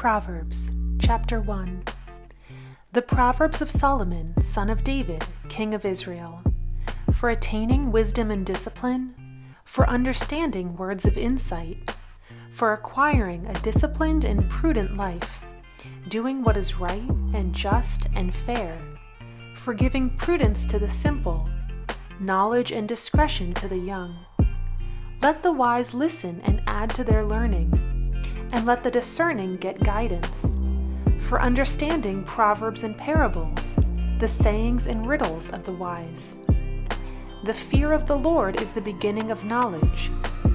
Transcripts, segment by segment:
Proverbs, chapter 1. The Proverbs of Solomon, son of David, king of Israel, for attaining wisdom and discipline, for understanding words of insight, for acquiring a disciplined and prudent life, doing what is right and just and fair, for giving prudence to the simple, knowledge and discretion to the young. Let the wise listen and add to their learning, and let the discerning get guidance. For understanding proverbs and parables, the sayings and riddles of the wise. The fear of the Lord is the beginning of knowledge,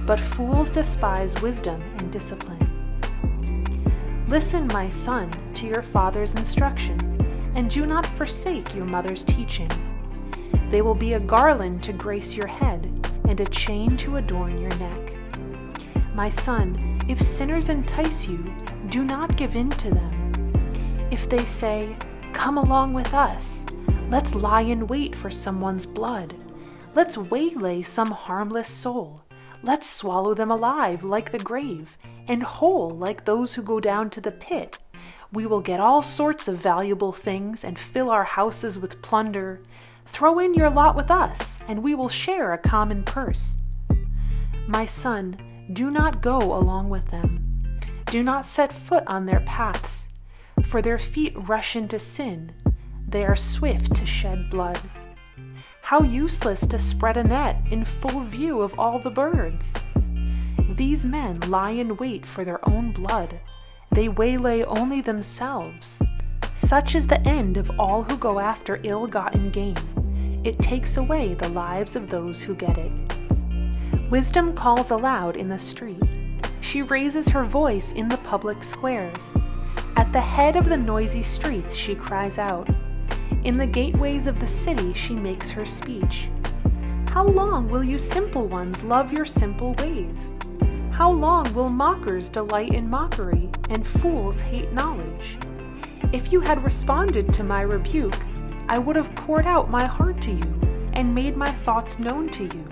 but fools despise wisdom and discipline. Listen, my son, to your father's instruction, and do not forsake your mother's teaching. They will be a garland to grace your head, and a chain to adorn your neck. My son, if sinners entice you, do not give in to them. If they say, "Come along with us," let's lie in wait for someone's blood. Let's waylay some harmless soul. Let's swallow them alive like the grave, and whole like those who go down to the pit. We will get all sorts of valuable things and fill our houses with plunder. Throw in your lot with us, and we will share a common purse. My son, do not go along with them. Do not set foot on their paths, for their feet rush into sin. They are swift to shed blood. How useless to spread a net in full view of all the birds. These men lie in wait for their own blood. They waylay only themselves. Such is the end of all who go after ill-gotten gain. It takes away the lives of those who get it. Wisdom calls aloud in the street. She raises her voice in the public squares. At the head of the noisy streets she cries out. In the gateways of the city she makes her speech. How long will you simple ones love your simple ways? How long will mockers delight in mockery, and fools hate knowledge? If you had responded to my rebuke, I would have poured out my heart to you, and made my thoughts known to you.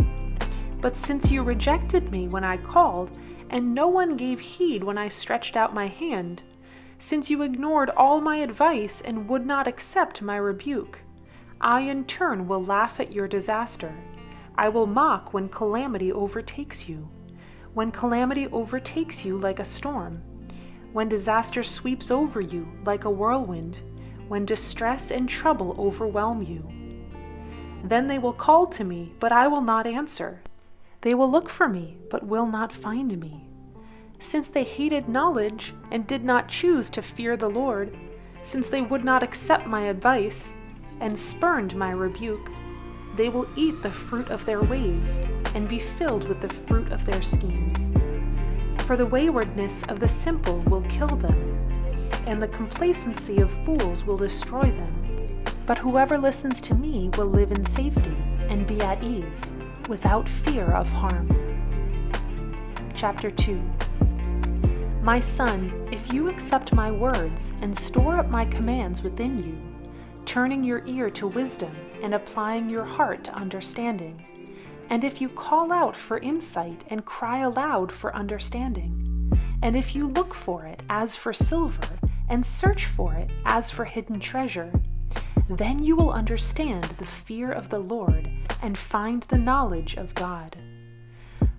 But since you rejected me when I called, and no one gave heed when I stretched out my hand, since you ignored all my advice and would not accept my rebuke, I in turn will laugh at your disaster. I will mock when calamity overtakes you. When calamity overtakes you like a storm, when disaster sweeps over you like a whirlwind, when distress and trouble overwhelm you. Then they will call to me, but I will not answer. They will look for me, but will not find me. Since they hated knowledge and did not choose to fear the Lord, since they would not accept my advice and spurned my rebuke, they will eat the fruit of their ways and be filled with the fruit of their schemes. For the waywardness of the simple will kill them, and the complacency of fools will destroy them. But whoever listens to me will live in safety and be at ease, without fear of harm. Chapter 2. My son, if you accept my words and store up my commands within you, turning your ear to wisdom and applying your heart to understanding, and if you call out for insight and cry aloud for understanding, and if you look for it as for silver and search for it as for hidden treasure, then you will understand the fear of the Lord and find the knowledge of God.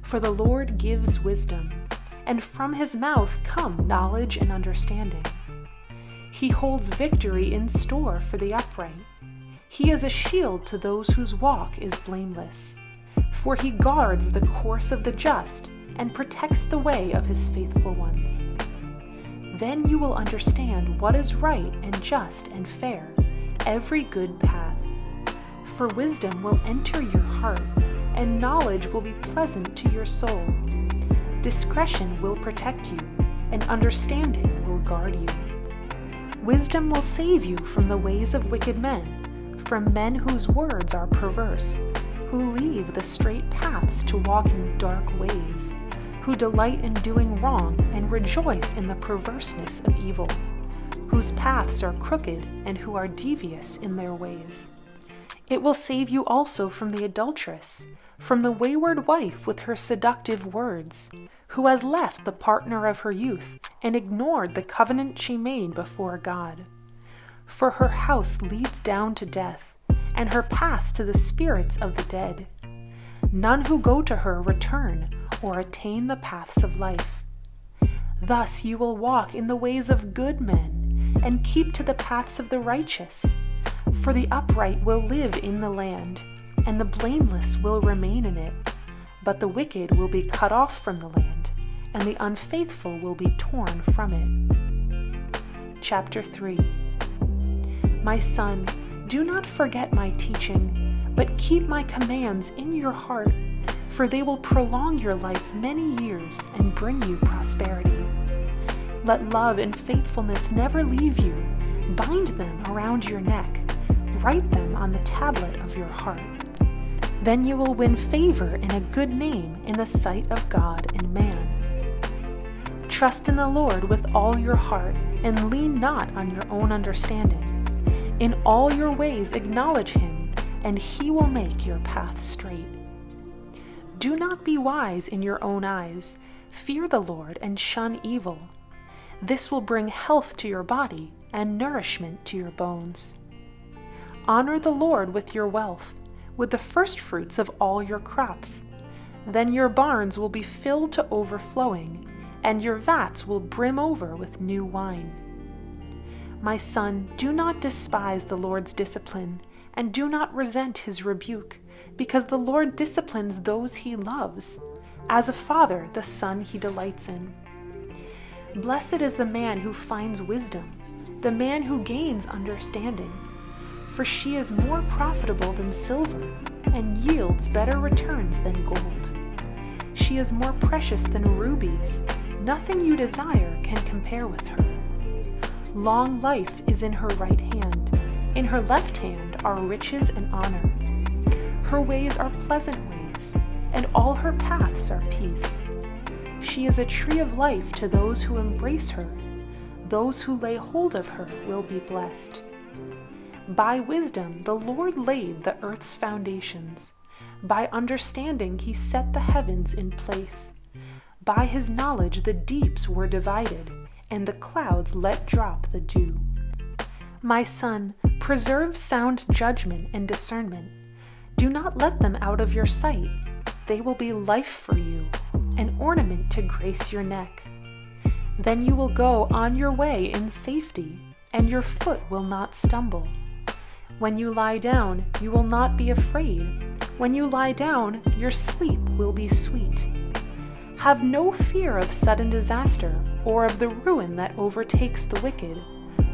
For the Lord gives wisdom, and from his mouth come knowledge and understanding. He holds victory in store for the upright. He is a shield to those whose walk is blameless. For he guards the course of the just and protects the way of his faithful ones. Then you will understand what is right and just and fair, every good path. For wisdom will enter your heart, and knowledge will be pleasant to your soul. Discretion will protect you, and understanding will guard you. Wisdom will save you from the ways of wicked men, from men whose words are perverse, who leave the straight paths to walk in dark ways, who delight in doing wrong and rejoice in the perverseness of evil, whose paths are crooked and who are devious in their ways. It will save you also from the adulteress, from the wayward wife with her seductive words, who has left the partner of her youth and ignored the covenant she made before God. For her house leads down to death, and her paths to the spirits of the dead. None who go to her return or attain the paths of life. Thus you will walk in the ways of good men, and keep to the paths of the righteous. For the upright will live in the land, and the blameless will remain in it. But the wicked will be cut off from the land, and the unfaithful will be torn from it. Chapter 3. My son, do not forget my teaching, but keep my commands in your heart, for they will prolong your life many years and bring you prosperity. Let love and faithfulness never leave you. Bind them around your neck. Write them on the tablet of your heart. Then you will win favor and a good name in the sight of God and man. Trust in the Lord with all your heart, and lean not on your own understanding. In all your ways acknowledge him, and he will make your paths straight. Do not be wise in your own eyes. Fear the Lord and shun evil. This will bring health to your body and nourishment to your bones. Honor the Lord with your wealth, with the firstfruits of all your crops. Then your barns will be filled to overflowing, and your vats will brim over with new wine. My son, do not despise the Lord's discipline, and do not resent his rebuke, because the Lord disciplines those he loves. As a father, the son he delights in. Blessed is the man who finds wisdom, the man who gains understanding. For she is more profitable than silver, and yields better returns than gold. She is more precious than rubies. Nothing you desire can compare with her. Long life is in her right hand. In her left hand are riches and honor. Her ways are pleasant ways, and all her paths are peace. She is a tree of life to those who embrace her. Those who lay hold of her will be blessed. By wisdom the Lord laid the earth's foundations. By understanding he set the heavens in place. By his knowledge the deeps were divided, and the clouds let drop the dew. My son, preserve sound judgment and discernment. Do not let them out of your sight. They will be life for you, an ornament to grace your neck. Then you will go on your way in safety, and your foot will not stumble. When you lie down, you will not be afraid. When you lie down, your sleep will be sweet. Have no fear of sudden disaster or of the ruin that overtakes the wicked,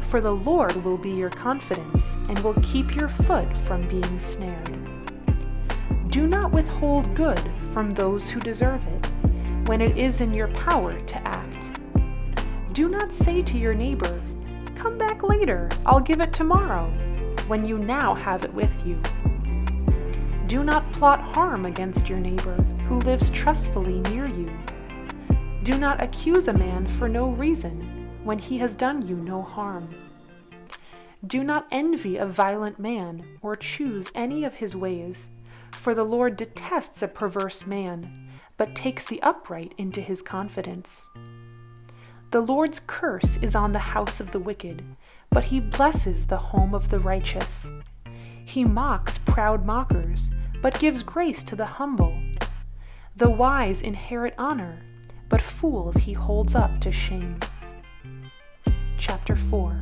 for the Lord will be your confidence and will keep your foot from being snared. Do not withhold good from those who deserve it, when it is in your power to act. Do not say to your neighbor, "Come back later, I'll give it tomorrow," when you now have it with you. Do not plot harm against your neighbor who lives trustfully near you. Do not accuse a man for no reason when he has done you no harm. Do not envy a violent man or choose any of his ways, for the Lord detests a perverse man, but takes the upright into his confidence. The Lord's curse is on the house of the wicked, but he blesses the home of the righteous. He mocks proud mockers, but gives grace to the humble. The wise inherit honor, but fools he holds up to shame. Chapter 4.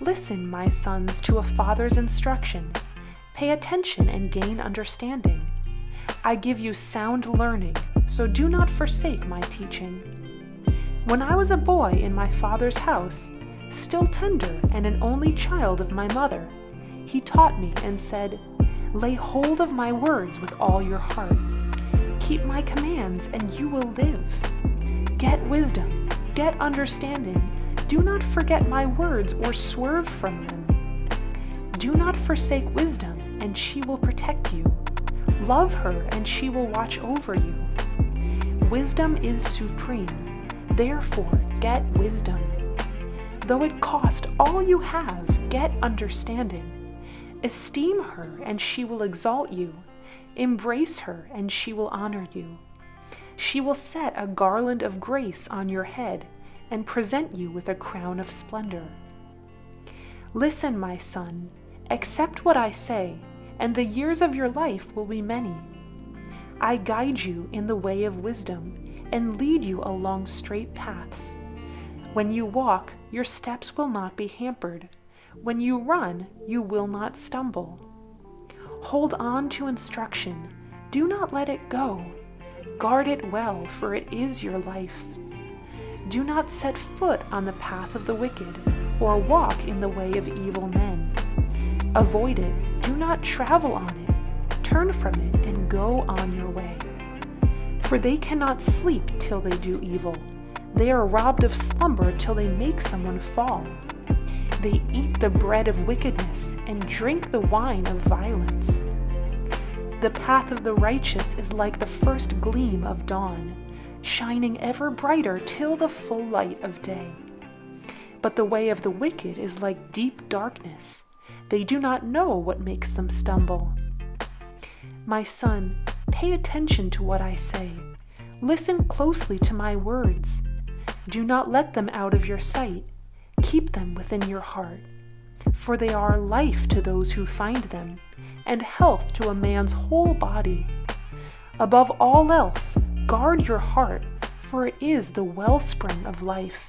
Listen, my sons, to a father's instruction. Pay attention and gain understanding. I give you sound learning, so do not forsake my teaching. When I was a boy in my father's house, still tender and an only child of my mother, he taught me and said, "Lay hold of my words with all your heart. Keep my commands and you will live. Get wisdom, get understanding. Do not forget my words or swerve from them. Do not forsake wisdom, and she will protect you. Love her, and she will watch over you. Wisdom is supreme. Therefore, get wisdom. Though it cost all you have, get understanding. Esteem her, and she will exalt you. Embrace her, and she will honor you. She will set a garland of grace on your head and present you with a crown of splendor. Listen, my son, accept what I say, and the years of your life will be many. I guide you in the way of wisdom and lead you along straight paths. When you walk, your steps will not be hampered. When you run, you will not stumble. Hold on to instruction. Do not let it go. Guard it well, for it is your life. Do not set foot on the path of the wicked, or walk in the way of evil men. Avoid it. Do not travel on it. Turn from it and go on your way. For they cannot sleep till they do evil. They are robbed of slumber till they make someone fall. They eat the bread of wickedness and drink the wine of violence. The path of the righteous is like the first gleam of dawn, shining ever brighter till the full light of day. But the way of the wicked is like deep darkness. They do not know what makes them stumble. My son, pay attention to what I say. Listen closely to my words. Do not let them out of your sight. Keep them within your heart, for they are life to those who find them, and health to a man's whole body. Above all else, guard your heart, for it is the wellspring of life.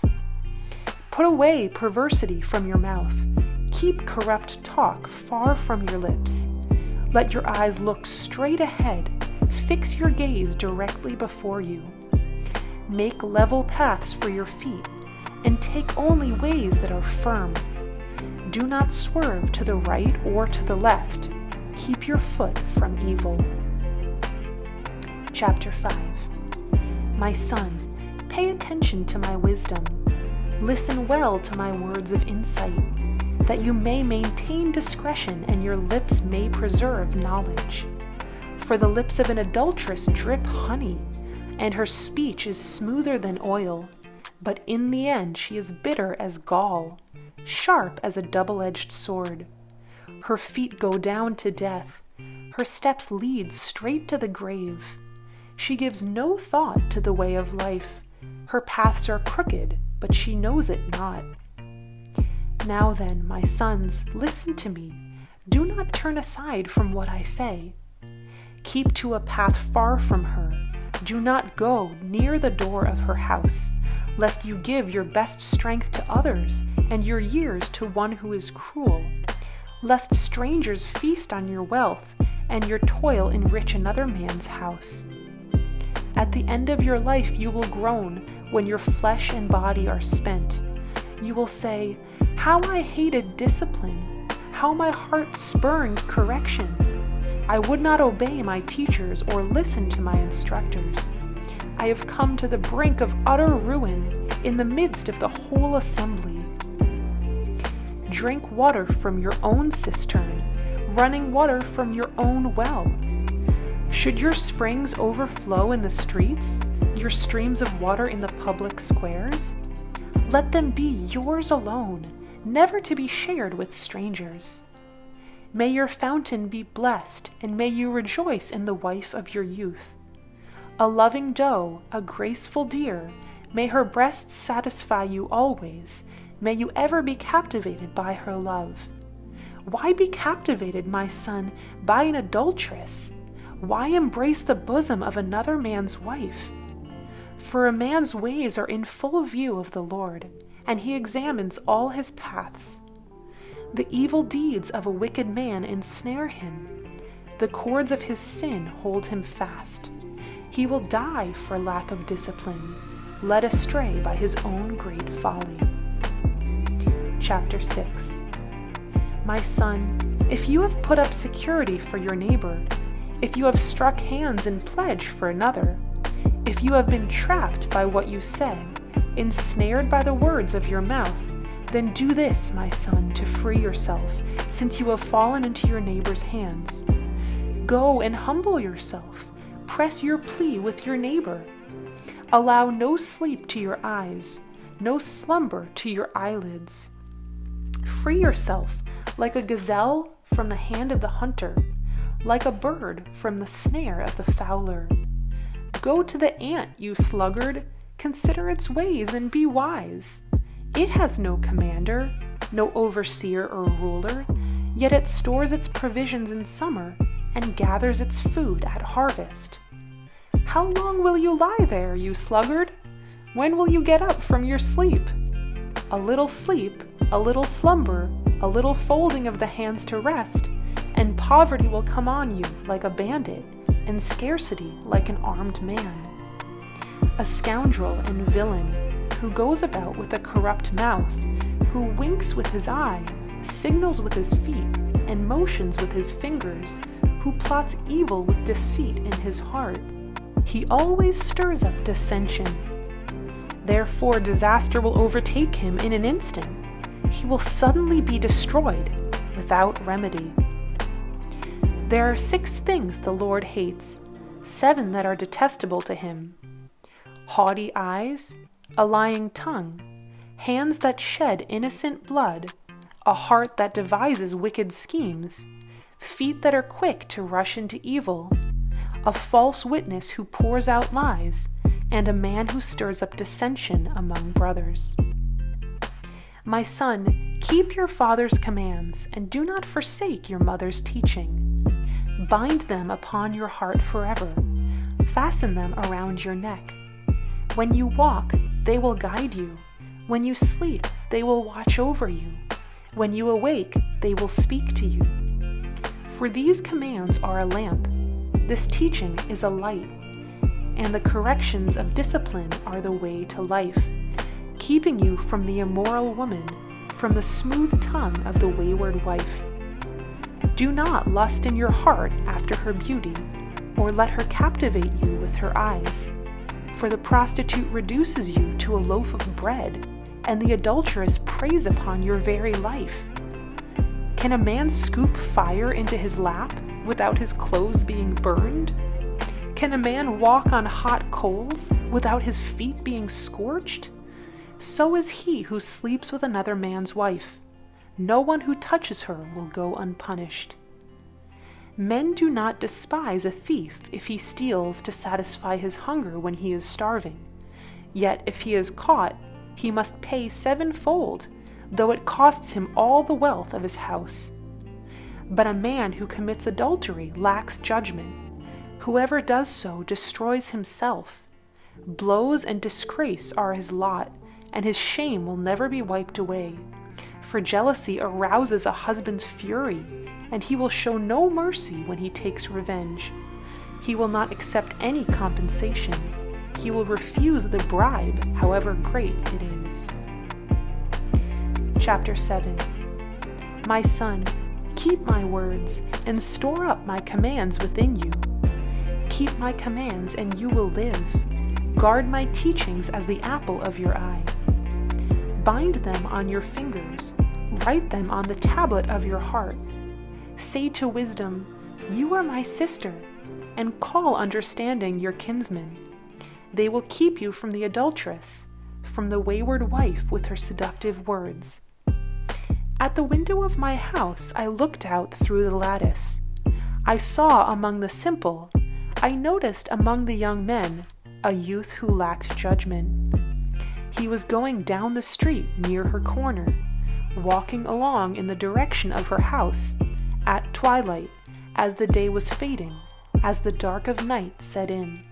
Put away perversity from your mouth. Keep corrupt talk far from your lips. Let your eyes look straight ahead. Fix your gaze directly before you. Make level paths for your feet, and take only ways that are firm. Do not swerve to the right or to the left. Keep your foot from evil. Chapter 5. My son, pay attention to my wisdom. Listen well to my words of insight, that you may maintain discretion and your lips may preserve knowledge. For the lips of an adulteress drip honey, and her speech is smoother than oil, but in the end she is bitter as gall, sharp as a double-edged sword. Her feet go down to death. Her steps lead straight to the grave. She gives no thought to the way of life. Her paths are crooked, but she knows it not. Now then, my sons, listen to me. Do not turn aside from what I say. Keep to a path far from her. Do not go near the door of her house, lest you give your best strength to others and your years to one who is cruel, lest strangers feast on your wealth and your toil enrich another man's house. At the end of your life you will groan when your flesh and body are spent. You will say, "How I hated discipline! How my heart spurned correction! I would not obey my teachers or listen to my instructors. I have come to the brink of utter ruin in the midst of the whole assembly. Drink water from your own cistern, running water from your own well. Should your springs overflow in the streets, your streams of water in the public squares? Let them be yours alone, never to be shared with strangers. May your fountain be blessed, and may you rejoice in the wife of your youth. A loving doe, a graceful deer, may her breasts satisfy you always. May you ever be captivated by her love. Why be captivated, my son, by an adulteress? Why embrace the bosom of another man's wife? For a man's ways are in full view of the Lord, and he examines all his paths. The evil deeds of a wicked man ensnare him. The cords of his sin hold him fast. He will die for lack of discipline, led astray by his own great folly. Chapter 6. My son, if you have put up security for your neighbor, if you have struck hands in pledge for another, if you have been trapped by what you said, ensnared by the words of your mouth, then do this, my son, to free yourself, since you have fallen into your neighbor's hands. Go and humble yourself. Press your plea with your neighbor. Allow no sleep to your eyes, no slumber to your eyelids. Free yourself like a gazelle from the hand of the hunter, like a bird from the snare of the fowler. Go to the ant, you sluggard. Consider its ways and be wise. It has no commander, no overseer or ruler, yet it stores its provisions in summer and gathers its food at harvest. How long will you lie there, you sluggard? When will you get up from your sleep? A little sleep, a little slumber, a little folding of the hands to rest, and poverty will come on you like a bandit, and scarcity like an armed man. A scoundrel and villain, who goes about with a corrupt mouth, who winks with his eye, signals with his feet, and motions with his fingers, who plots evil with deceit in his heart. He always stirs up dissension. Therefore disaster will overtake him in an instant. He will suddenly be destroyed without remedy. There are 6 things the Lord hates, 7 that are detestable to him: haughty eyes, a lying tongue, hands that shed innocent blood, a heart that devises wicked schemes, feet that are quick to rush into evil, a false witness who pours out lies, and a man who stirs up dissension among brothers. My son, keep your father's commands, and do not forsake your mother's teaching. Bind them upon your heart forever. Fasten them around your neck. When you walk, they will guide you. When you sleep, they will watch over you. When you awake, they will speak to you. For these commands are a lamp. This teaching is a light. And the corrections of discipline are the way to life, keeping you from the immoral woman, from the smooth tongue of the wayward wife. Do not lust in your heart after her beauty, or let her captivate you with her eyes. For the prostitute reduces you to a loaf of bread, and the adulteress preys upon your very life. Can a man scoop fire into his lap without his clothes being burned? Can a man walk on hot coals without his feet being scorched? So is he who sleeps with another man's wife. No one who touches her will go unpunished. Men do not despise a thief if he steals to satisfy his hunger when he is starving. Yet if he is caught, he must pay 7-fold, though it costs him all the wealth of his house. But a man who commits adultery lacks judgment. Whoever does so destroys himself. Blows and disgrace are his lot, and his shame will never be wiped away. For jealousy arouses a husband's fury, and he will show no mercy when he takes revenge. He will not accept any compensation. He will refuse the bribe, however great it is. Chapter 7. My son, keep my words, and store up my commands within you. Keep my commands, and you will live. Guard my teachings as the apple of your eye. Bind them on your fingers. Write them on the tablet of your heart. Say to wisdom, you are my sister, and call understanding your kinsman. They will keep you from the adulteress, from the wayward wife with her seductive words. At the window of my house I looked out through the lattice. I saw among the simple, I noticed among the young men, a youth who lacked judgment. He was going down the street near her corner, walking along in the direction of her house, at twilight, as the day was fading, as the dark of night set in.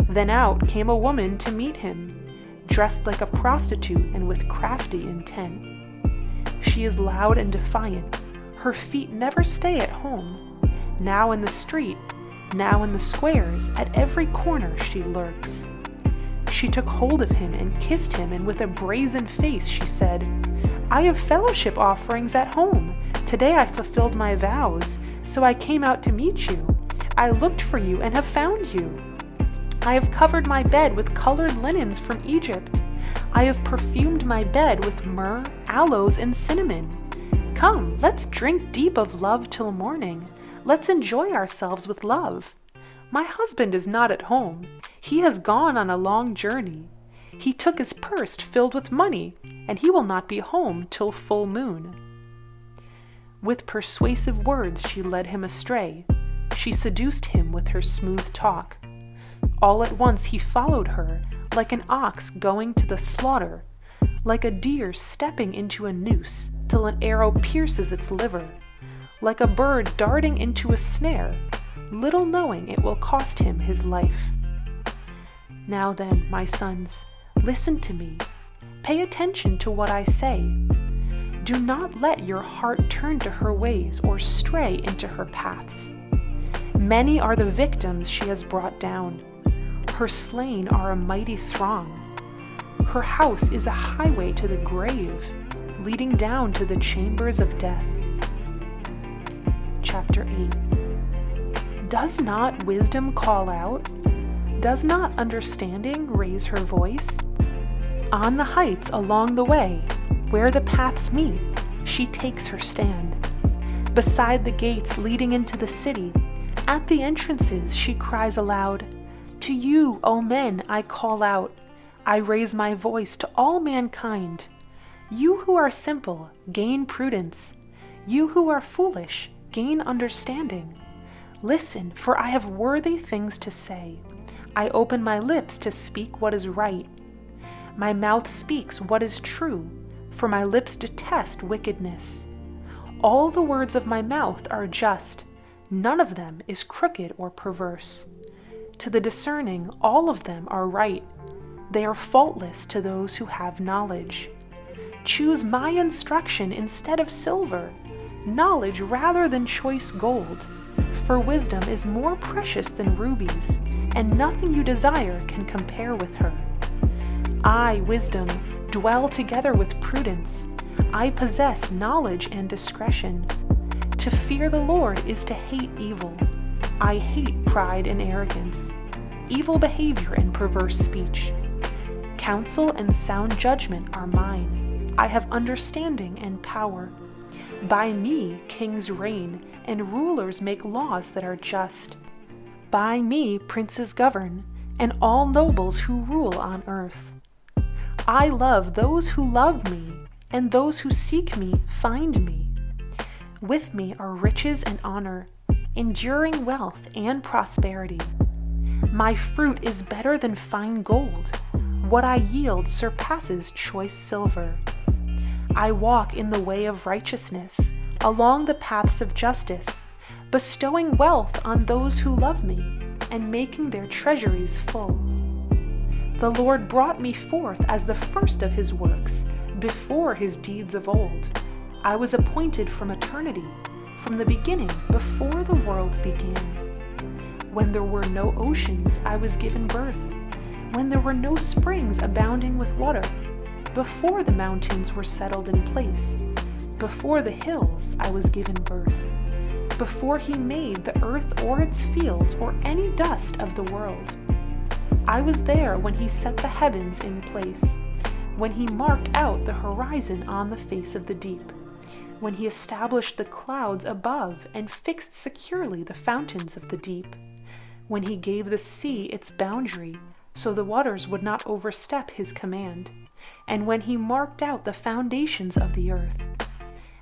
Then out came a woman to meet him, dressed like a prostitute and with crafty intent. She is loud and defiant. Her feet never stay at home. Now in the street, now in the squares, at every corner she lurks. She took hold of him and kissed him, and with a brazen face she said, I have fellowship offerings at home. Today I fulfilled my vows, so I came out to meet you. I looked for you and have found you. I have covered my bed with colored linens from Egypt. I have perfumed my bed with myrrh, aloes, and cinnamon. Come, let's drink deep of love till morning. Let's enjoy ourselves with love. My husband is not at home. He has gone on a long journey. He took his purse filled with money, and he will not be home till full moon. With persuasive words she led him astray. She seduced him with her smooth talk. All at once he followed her, like an ox going to the slaughter, like a deer stepping into a noose, till an arrow pierces its liver, like a bird darting into a snare, little knowing it will cost him his life. Now then, my sons, listen to me. Pay attention to what I say. Do not let your heart turn to her ways or stray into her paths. Many are the victims she has brought down. Her slain are a mighty throng. Her house is a highway to the grave, leading down to the chambers of death. Chapter 8. Does not wisdom call out? Does not understanding raise her voice? On the heights along the way, where the paths meet, she takes her stand. Beside the gates leading into the city, at the entrances she cries aloud, "To you, O men, I call out. I raise my voice to all mankind. You who are simple, gain prudence. You who are foolish, gain understanding. Listen, for I have worthy things to say. I open my lips to speak what is right. My mouth speaks what is true, for my lips detest wickedness. All the words of my mouth are just. None of them is crooked or perverse. To the discerning, all of them are right. They are faultless to those who have knowledge. Choose my instruction instead of silver, knowledge rather than choice gold. For wisdom is more precious than rubies, and nothing you desire can compare with her. I, wisdom, dwell together with prudence. I possess knowledge and discretion. To fear the Lord is to hate evil. I hate pride and arrogance, evil behavior and perverse speech. Counsel and sound judgment are mine. I have understanding and power. By me kings reign, and rulers make laws that are just. By me princes govern, and all nobles who rule on earth. I love those who love me, and those who seek me find me. With me are riches and honor, enduring wealth and prosperity. My fruit is better than fine gold. What I yield surpasses choice silver. I walk in the way of righteousness, along the paths of justice, bestowing wealth on those who love me, and making their treasuries full. The Lord brought me forth as the first of his works, before his deeds of old. I was appointed from eternity, from the beginning, before the world began. When there were no oceans, I was given birth. When there were no springs abounding with water, before the mountains were settled in place, before the hills I was given birth, before he made the earth or its fields or any dust of the world. I was there when he set the heavens in place, when he marked out the horizon on the face of the deep, when he established the clouds above and fixed securely the fountains of the deep, when he gave the sea its boundary, so the waters would not overstep his command, and when he marked out the foundations of the earth.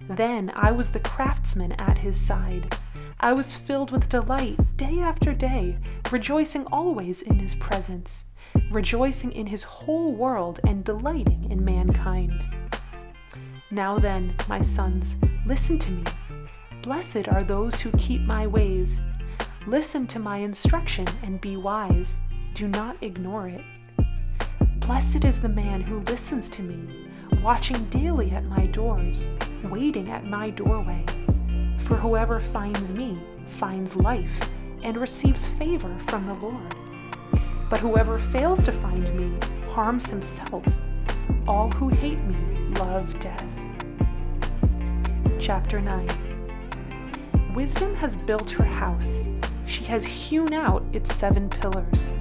Then I was the craftsman at his side. I was filled with delight day after day, rejoicing always in his presence, rejoicing in his whole world and delighting in mankind. Now then, my sons, listen to me. Blessed are those who keep my ways. Listen to my instruction and be wise. Do not ignore it. Blessed is the man who listens to me, watching daily at my doors, waiting at my doorway. For whoever finds me finds life and receives favor from the Lord. But whoever fails to find me harms himself. All who hate me love death. Chapter 9. Wisdom has built her house. She has hewn out its 7 pillars.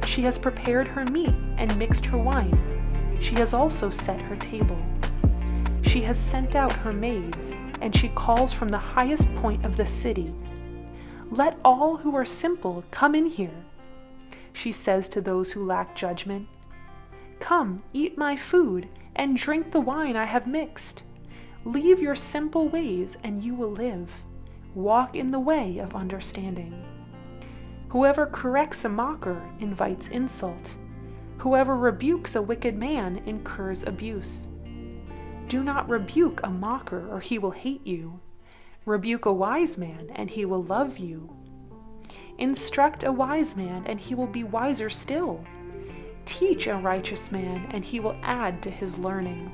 She has prepared her meat and mixed her wine. She has also set her table. She has sent out her maids, and she calls from the highest point of the city. Let all who are simple come in here. She says to those who lack judgment, Come, eat my food, and drink the wine I have mixed. Leave your simple ways, and you will live. Walk in the way of understanding. Whoever corrects a mocker invites insult. Whoever rebukes a wicked man incurs abuse. Do not rebuke a mocker, or he will hate you. Rebuke a wise man, and he will love you. Instruct a wise man, and he will be wiser still. Teach a righteous man, and he will add to his learning.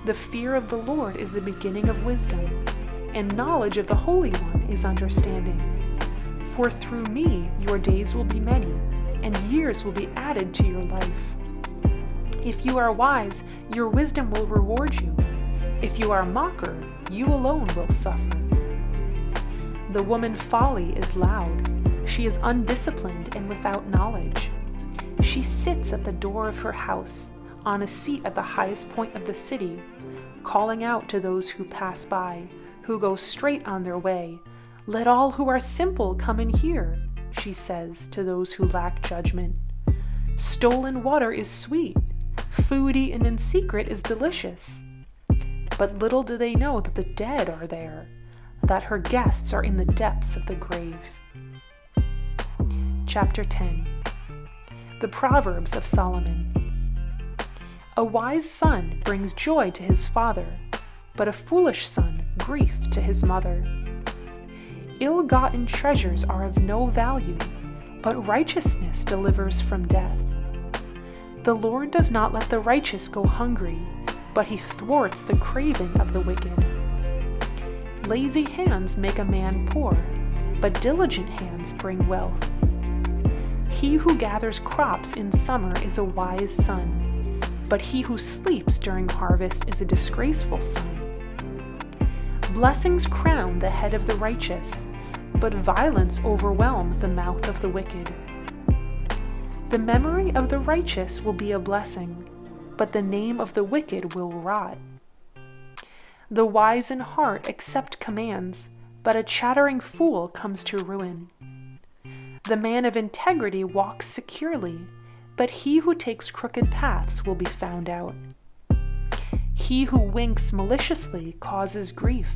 The fear of the Lord is the beginning of wisdom, and knowledge of the Holy One is understanding. For through me your days will be many, and years will be added to your life. If you are wise, your wisdom will reward you. If you are a mocker, you alone will suffer. The woman folly is loud. She is undisciplined and without knowledge. She sits at the door of her house, on a seat at the highest point of the city, calling out to those who pass by, who go straight on their way. Let all who are simple come in here, she says to those who lack judgment. Stolen water is sweet. Food eaten in secret is delicious. But little do they know that the dead are there, that her guests are in the depths of the grave. Chapter 10. The Proverbs of Solomon. A wise son brings joy to his father, but a foolish son grief to his mother. Ill-gotten treasures are of no value, but righteousness delivers from death. The Lord does not let the righteous go hungry, but he thwarts the craving of the wicked. Lazy hands make a man poor, but diligent hands bring wealth. He who gathers crops in summer is a wise son, but he who sleeps during harvest is a disgraceful son. Blessings crown the head of the righteous, but violence overwhelms the mouth of the wicked. The memory of the righteous will be a blessing, but the name of the wicked will rot. The wise in heart accept commands, but a chattering fool comes to ruin. The man of integrity walks securely, but he who takes crooked paths will be found out. He who winks maliciously causes grief,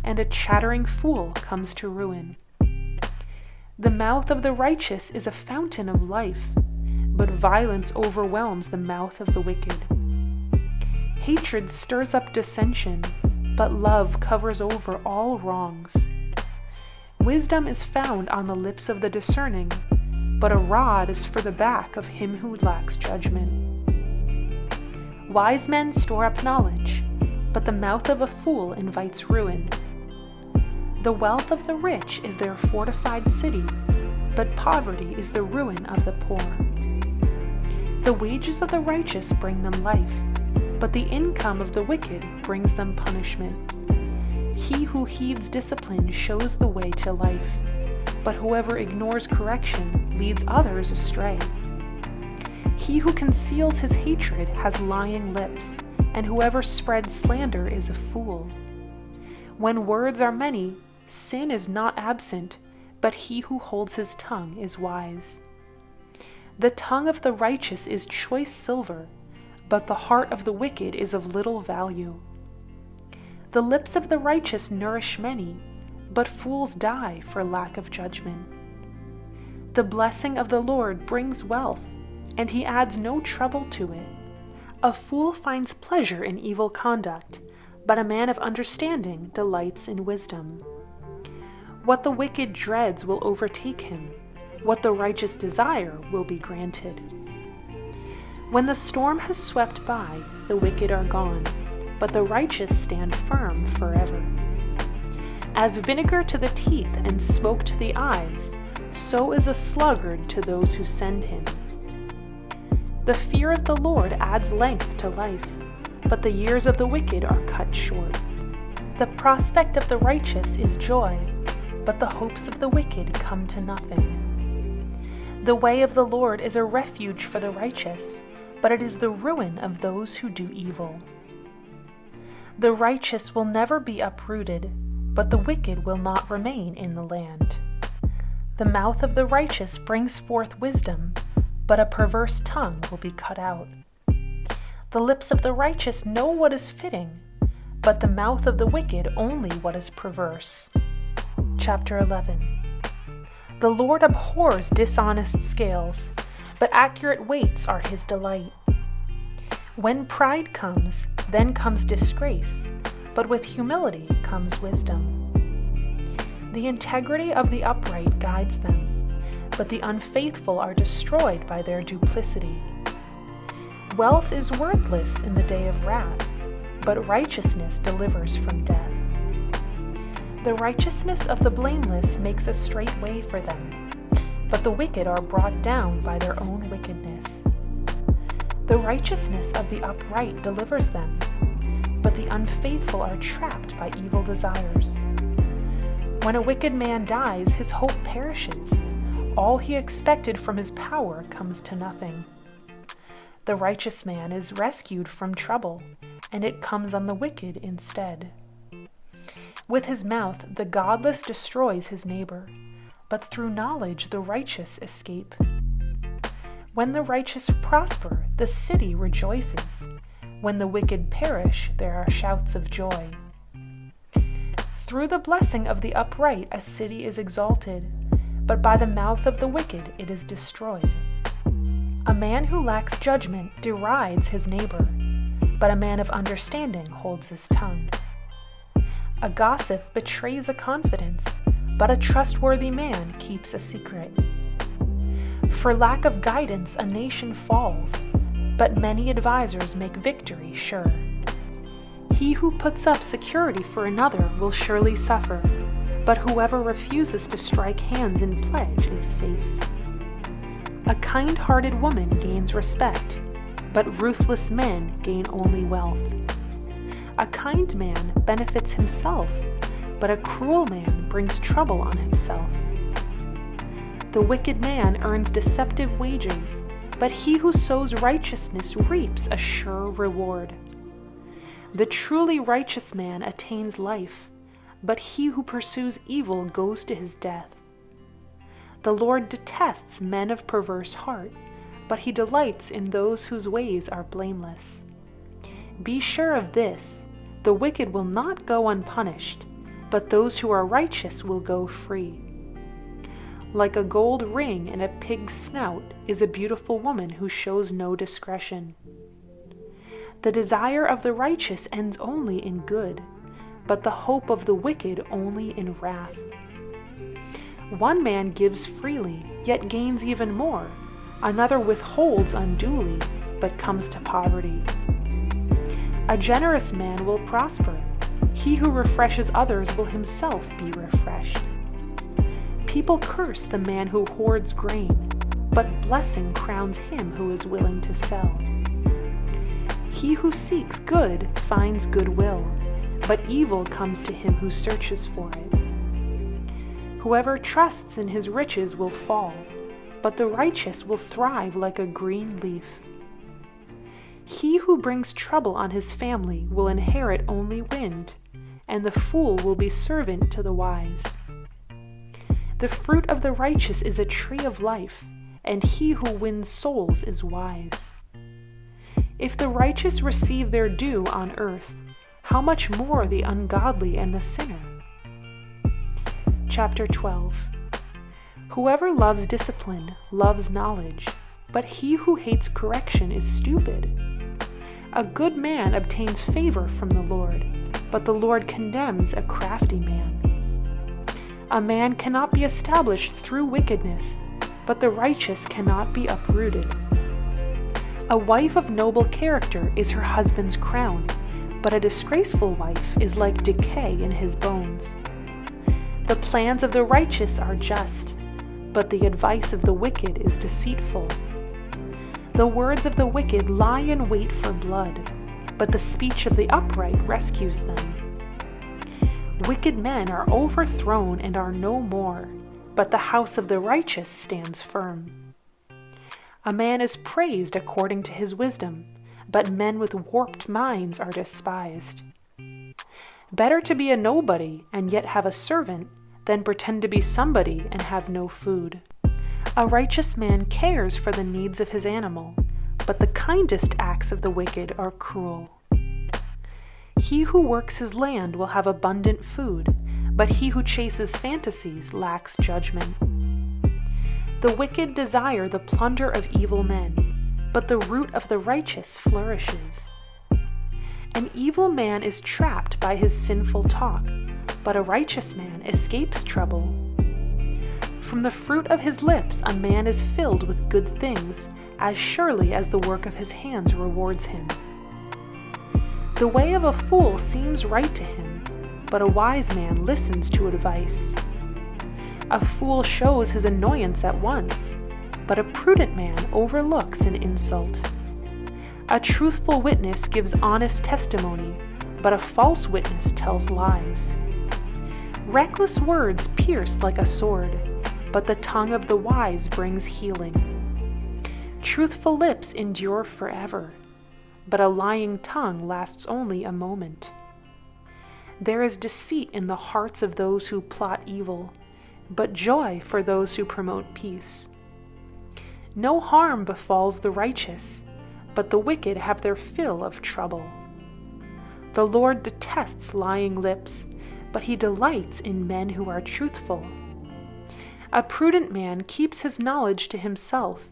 and a chattering fool comes to ruin. The mouth of the righteous is a fountain of life, but violence overwhelms the mouth of the wicked. Hatred stirs up dissension, but love covers over all wrongs. Wisdom is found on the lips of the discerning, but a rod is for the back of him who lacks judgment. Wise men store up knowledge, but the mouth of a fool invites ruin. The wealth of the rich is their fortified city, but poverty is the ruin of the poor. The wages of the righteous bring them life, but the income of the wicked brings them punishment. He who heeds discipline shows the way to life, but whoever ignores correction leads others astray. He who conceals his hatred has lying lips, and whoever spreads slander is a fool. When words are many, sin is not absent, but he who holds his tongue is wise. The tongue of the righteous is choice silver, but the heart of the wicked is of little value. The lips of the righteous nourish many, but fools die for lack of judgment. The blessing of the Lord brings wealth, and he adds no trouble to it. A fool finds pleasure in evil conduct, but a man of understanding delights in wisdom. What the wicked dreads will overtake him. What the righteous desire will be granted. When the storm has swept by, the wicked are gone, but the righteous stand firm forever. As vinegar to the teeth and smoke to the eyes, so is a sluggard to those who send him. The fear of the Lord adds length to life, but the years of the wicked are cut short. The prospect of the righteous is joy, but the hopes of the wicked come to nothing. The way of the Lord is a refuge for the righteous, but it is the ruin of those who do evil. The righteous will never be uprooted, but the wicked will not remain in the land. The mouth of the righteous brings forth wisdom, but a perverse tongue will be cut out. The lips of the righteous know what is fitting, but the mouth of the wicked only what is perverse. Chapter 11. The Lord abhors dishonest scales, but accurate weights are his delight. When pride comes, then comes disgrace, but with humility comes wisdom. The integrity of the upright guides them, but the unfaithful are destroyed by their duplicity. Wealth is worthless in the day of wrath, but righteousness delivers from death. The righteousness of the blameless makes a straight way for them, but the wicked are brought down by their own wickedness. The righteousness of the upright delivers them, but the unfaithful are trapped by evil desires. When a wicked man dies, his hope perishes. All he expected from his power comes to nothing. The righteous man is rescued from trouble, and it comes on the wicked instead. With his mouth, the godless destroys his neighbor, but through knowledge the righteous escape. When the righteous prosper, the city rejoices. When the wicked perish, there are shouts of joy. Through the blessing of the upright, a city is exalted, but by the mouth of the wicked it is destroyed. A man who lacks judgment derides his neighbor, but a man of understanding holds his tongue. A gossip betrays a confidence, but a trustworthy man keeps a secret. For lack of guidance, a nation falls, but many advisers make victory sure. He who puts up security for another will surely suffer, but whoever refuses to strike hands in pledge is safe. A kind-hearted woman gains respect, but ruthless men gain only wealth. A kind man benefits himself, but a cruel man brings trouble on himself. The wicked man earns deceptive wages, but he who sows righteousness reaps a sure reward. The truly righteous man attains life, but he who pursues evil goes to his death. The Lord detests men of perverse heart, but he delights in those whose ways are blameless. Be sure of this, the wicked will not go unpunished, but those who are righteous will go free. Like a gold ring in a pig's snout is a beautiful woman who shows no discretion. The desire of the righteous ends only in good, but the hope of the wicked only in wrath. One man gives freely, yet gains even more. Another withholds unduly, but comes to poverty. A generous man will prosper. He who refreshes others will himself be refreshed. People curse the man who hoards grain, but blessing crowns him who is willing to sell. He who seeks good finds goodwill, but evil comes to him who searches for it. Whoever trusts in his riches will fall, but the righteous will thrive like a green leaf. He who brings trouble on his family will inherit only wind, and the fool will be servant to the wise. The fruit of the righteous is a tree of life, and he who wins souls is wise. If the righteous receive their due on earth, how much more the ungodly and the sinner? Chapter 12. Whoever loves discipline loves knowledge, but he who hates correction is stupid. A good man obtains favor from the Lord, but the Lord condemns a crafty man. A man cannot be established through wickedness, but the righteous cannot be uprooted. A wife of noble character is her husband's crown, but a disgraceful wife is like decay in his bones. The plans of the righteous are just, but the advice of the wicked is deceitful. The words of the wicked lie in wait for blood, but the speech of the upright rescues them. Wicked men are overthrown and are no more, but the house of the righteous stands firm. A man is praised according to his wisdom, but men with warped minds are despised. Better to be a nobody and yet have a servant than pretend to be somebody and have no food. A righteous man cares for the needs of his animal, but the kindest acts of the wicked are cruel. He who works his land will have abundant food, but he who chases fantasies lacks judgment. The wicked desire the plunder of evil men, but the root of the righteous flourishes. An evil man is trapped by his sinful talk, but a righteous man escapes trouble. From the fruit of his lips a man is filled with good things, as surely as the work of his hands rewards him. The way of a fool seems right to him, but a wise man listens to advice. A fool shows his annoyance at once, but a prudent man overlooks an insult. A truthful witness gives honest testimony, but a false witness tells lies. Reckless words pierce like a sword, but the tongue of the wise brings healing. Truthful lips endure forever, but a lying tongue lasts only a moment. There is deceit in the hearts of those who plot evil, but joy for those who promote peace. No harm befalls the righteous, but the wicked have their fill of trouble. The Lord detests lying lips, but he delights in men who are truthful. A prudent man keeps his knowledge to himself,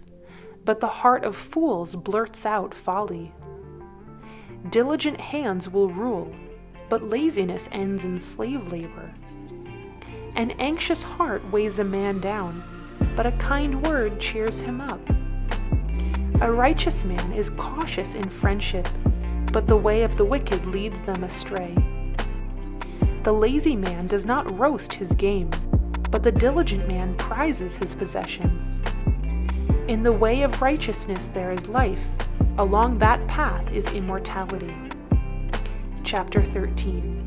but the heart of fools blurts out folly. Diligent hands will rule, but laziness ends in slave labor. An anxious heart weighs a man down, but a kind word cheers him up. A righteous man is cautious in friendship, but the way of the wicked leads them astray. The lazy man does not roast his game, but the diligent man prizes his possessions. In the way of righteousness there is life, along that path is immortality. Chapter 13.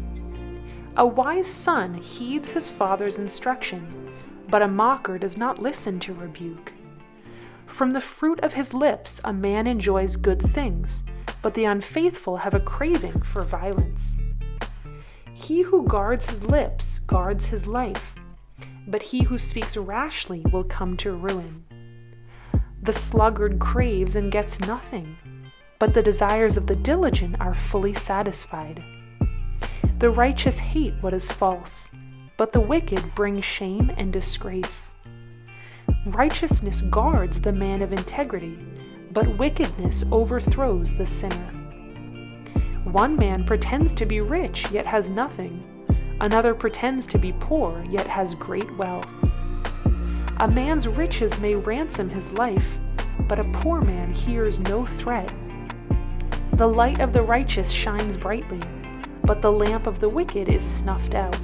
A wise son heeds his father's instruction, but a mocker does not listen to rebuke. From the fruit of his lips a man enjoys good things, but the unfaithful have a craving for violence. He who guards his lips guards his life, but he who speaks rashly will come to ruin. The sluggard craves and gets nothing, but the desires of the diligent are fully satisfied. The righteous hate what is false, but the wicked bring shame and disgrace. Righteousness guards the man of integrity, but wickedness overthrows the sinner. One man pretends to be rich, yet has nothing. Another pretends to be poor, yet has great wealth. A man's riches may ransom his life, but a poor man hears no threat. The light of the righteous shines brightly, but the lamp of the wicked is snuffed out.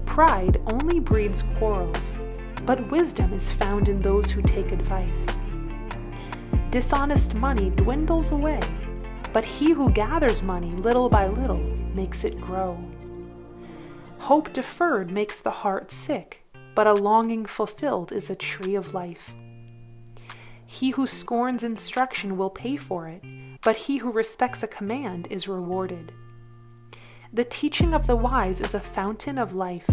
Pride only breeds quarrels, but wisdom is found in those who take advice. Dishonest money dwindles away, but he who gathers money little by little makes it grow. Hope deferred makes the heart sick, but a longing fulfilled is a tree of life. He who scorns instruction will pay for it, but he who respects a command is rewarded. The teaching of the wise is a fountain of life,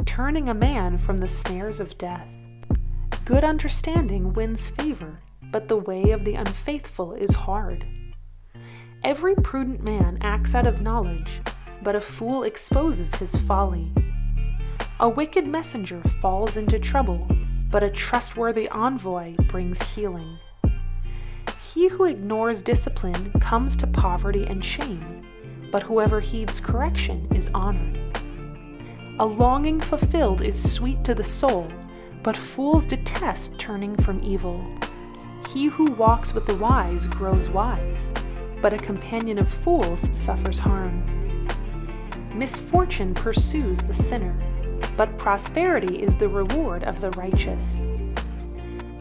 turning a man from the snares of death. Good understanding wins favor, but the way of the unfaithful is hard. Every prudent man acts out of knowledge, but a fool exposes his folly. A wicked messenger falls into trouble, but a trustworthy envoy brings healing. He who ignores discipline comes to poverty and shame, but whoever heeds correction is honored. A longing fulfilled is sweet to the soul, but fools detest turning from evil. He who walks with the wise grows wise, but a companion of fools suffers harm. Misfortune pursues the sinner, but prosperity is the reward of the righteous.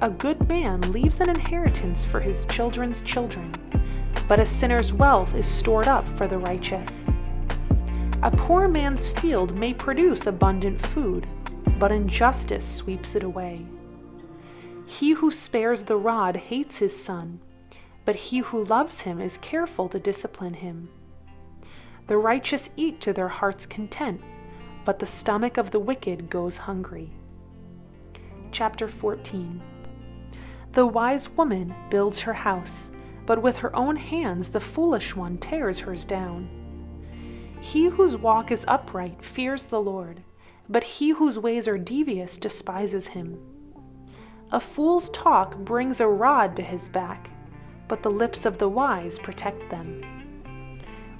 A good man leaves an inheritance for his children's children, but a sinner's wealth is stored up for the righteous. A poor man's field may produce abundant food, but injustice sweeps it away. He who spares the rod hates his son, but he who loves him is careful to discipline him. The righteous eat to their heart's content, but the stomach of the wicked goes hungry. Chapter 14. The wise woman builds her house, but with her own hands the foolish one tears hers down. He whose walk is upright fears the Lord, but he whose ways are devious despises him. A fool's talk brings a rod to his back, but the lips of the wise protect them.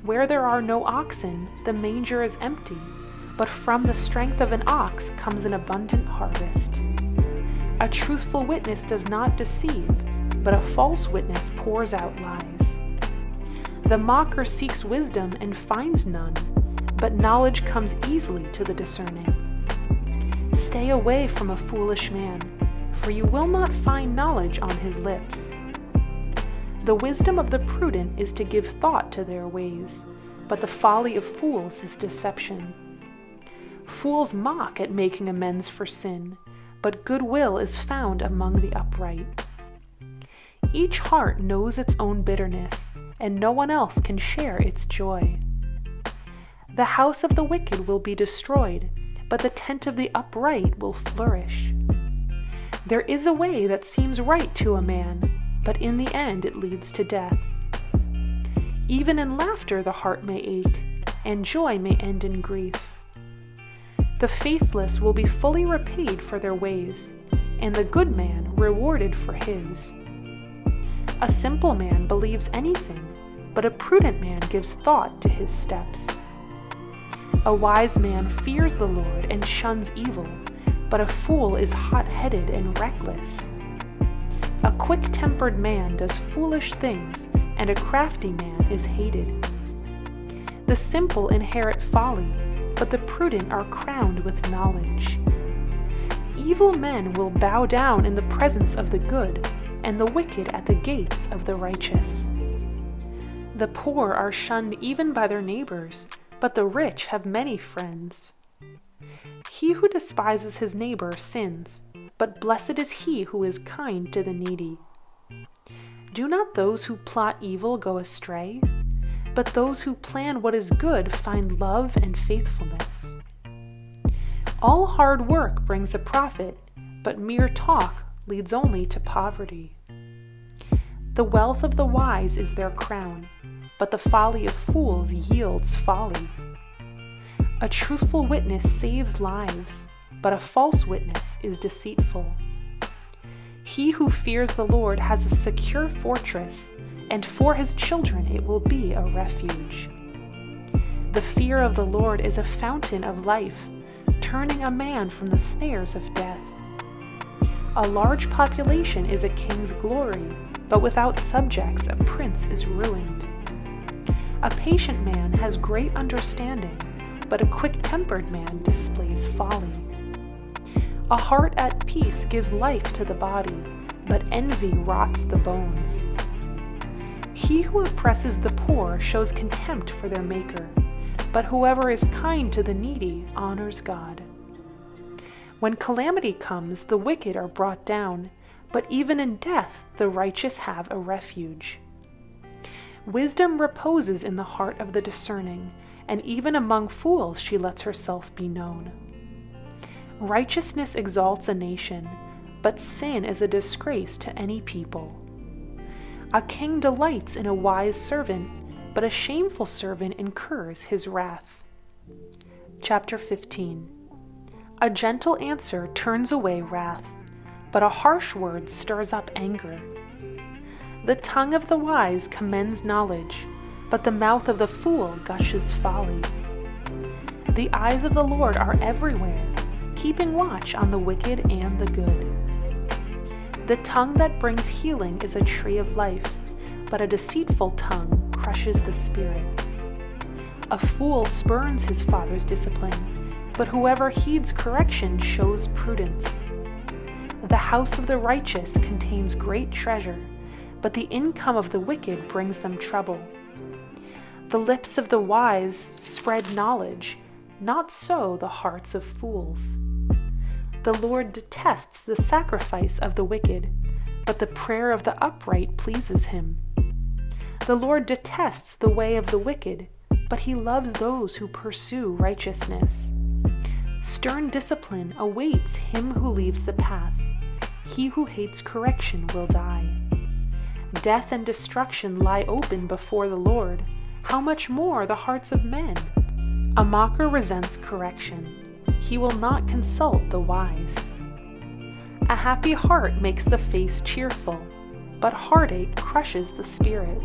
Where there are no oxen, the manger is empty, but from the strength of an ox comes an abundant harvest. A truthful witness does not deceive, but a false witness pours out lies. The mocker seeks wisdom and finds none, but knowledge comes easily to the discerning. Stay away from a foolish man, for you will not find knowledge on his lips. The wisdom of the prudent is to give thought to their ways, but the folly of fools is deception. Fools mock at making amends for sin, but goodwill is found among the upright. Each heart knows its own bitterness, and no one else can share its joy. The house of the wicked will be destroyed, but the tent of the upright will flourish. There is a way that seems right to a man, but in the end it leads to death. Even in laughter the heart may ache, and joy may end in grief. The faithless will be fully repaid for their ways, and the good man rewarded for his. A simple man believes anything, but a prudent man gives thought to his steps. A wise man fears the Lord and shuns evil, but a fool is hot-headed and reckless. A quick-tempered man does foolish things, and a crafty man is hated. The simple inherit folly, but the prudent are crowned with knowledge. Evil men will bow down in the presence of the good, and the wicked at the gates of the righteous. The poor are shunned even by their neighbors, but the rich have many friends. He who despises his neighbor sins, but blessed is he who is kind to the needy. Do not those who plot evil go astray? But those who plan what is good find love and faithfulness. All hard work brings a profit, but mere talk leads only to poverty. The wealth of the wise is their crown, but the folly of fools yields folly. A truthful witness saves lives, but a false witness is deceitful. He who fears the Lord has a secure fortress, and for his children it will be a refuge. The fear of the Lord is a fountain of life, turning a man from the snares of death. A large population is a king's glory, but without subjects a prince is ruined. A patient man has great understanding, but a quick-tempered man displays folly. A heart at peace gives life to the body, but envy rots the bones. He who oppresses the poor shows contempt for their Maker, but whoever is kind to the needy honors God. When calamity comes, the wicked are brought down, but even in death the righteous have a refuge. Wisdom reposes in the heart of the discerning, and even among fools she lets herself be known. Righteousness exalts a nation, but sin is a disgrace to any people. A king delights in a wise servant, but a shameful servant incurs his wrath. Chapter 15. A gentle answer turns away wrath, but a harsh word stirs up anger. The tongue of the wise commends knowledge, but the mouth of the fool gushes folly. The eyes of the Lord are everywhere, keeping watch on the wicked and the good. The tongue that brings healing is a tree of life, but a deceitful tongue crushes the spirit. A fool spurns his father's discipline, but whoever heeds correction shows prudence. The house of the righteous contains great treasure, but the income of the wicked brings them trouble. The lips of the wise spread knowledge, not so the hearts of fools. The Lord detests the sacrifice of the wicked, but the prayer of the upright pleases him. The Lord detests the way of the wicked, but he loves those who pursue righteousness. Stern discipline awaits him who leaves the path. He who hates correction will die. Death and destruction lie open before the Lord. How much more the hearts of men? A mocker resents correction. He will not consult the wise. A happy heart makes the face cheerful, but heartache crushes the spirit.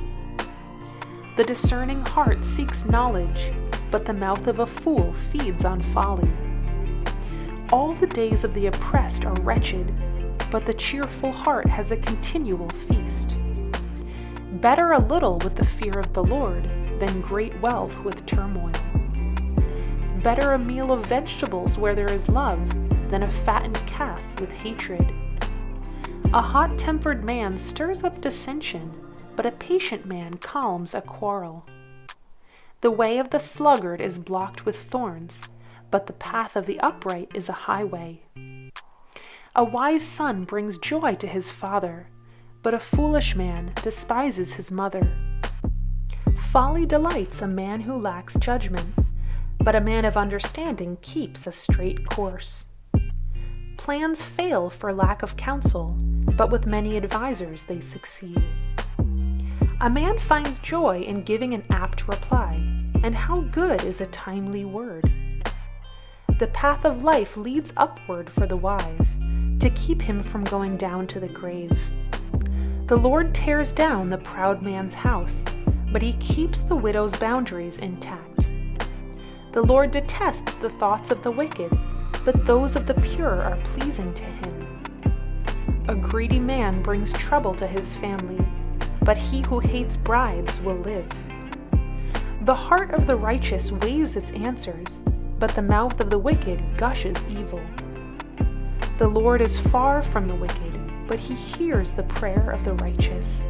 The discerning heart seeks knowledge, but the mouth of a fool feeds on folly. All the days of the oppressed are wretched, but the cheerful heart has a continual feast. Better a little with the fear of the Lord than great wealth with turmoil. Better a meal of vegetables where there is love than a fattened calf with hatred. A hot-tempered man stirs up dissension, but a patient man calms a quarrel. The way of the sluggard is blocked with thorns, but the path of the upright is a highway. A wise son brings joy to his father, but a foolish man despises his mother. Folly delights a man who lacks judgment, but a man of understanding keeps a straight course. Plans fail for lack of counsel, but with many advisers they succeed. A man finds joy in giving an apt reply, and how good is a timely word. The path of life leads upward for the wise, to keep him from going down to the grave. The Lord tears down the proud man's house, but he keeps the widow's boundaries intact. The Lord detests the thoughts of the wicked, but those of the pure are pleasing to him. A greedy man brings trouble to his family, but he who hates bribes will live. The heart of the righteous weighs its answers, but the mouth of the wicked gushes evil. The Lord is far from the wicked, but he hears the prayer of the righteous.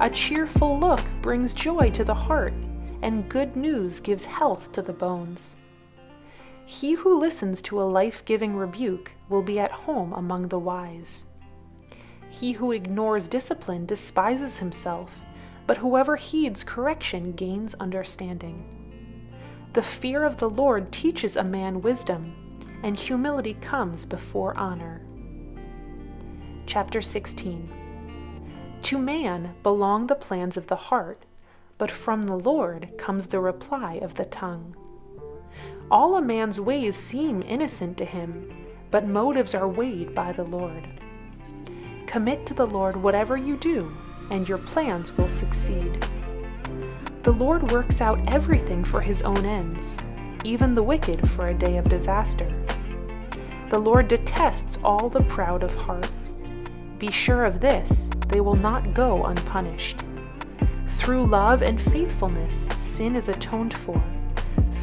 A cheerful look brings joy to the heart, and good news gives health to the bones. He who listens to a life-giving rebuke will be at home among the wise. He who ignores discipline despises himself, but whoever heeds correction gains understanding. The fear of the Lord teaches a man wisdom, and humility comes before honor. Chapter 16. To man belong the plans of the heart, but from the Lord comes the reply of the tongue. All a man's ways seem innocent to him, but motives are weighed by the Lord. Commit to the Lord whatever you do, and your plans will succeed. The Lord works out everything for his own ends, even the wicked for a day of disaster. The Lord detests all the proud of heart. Be sure of this, they will not go unpunished. Through love and faithfulness, sin is atoned for.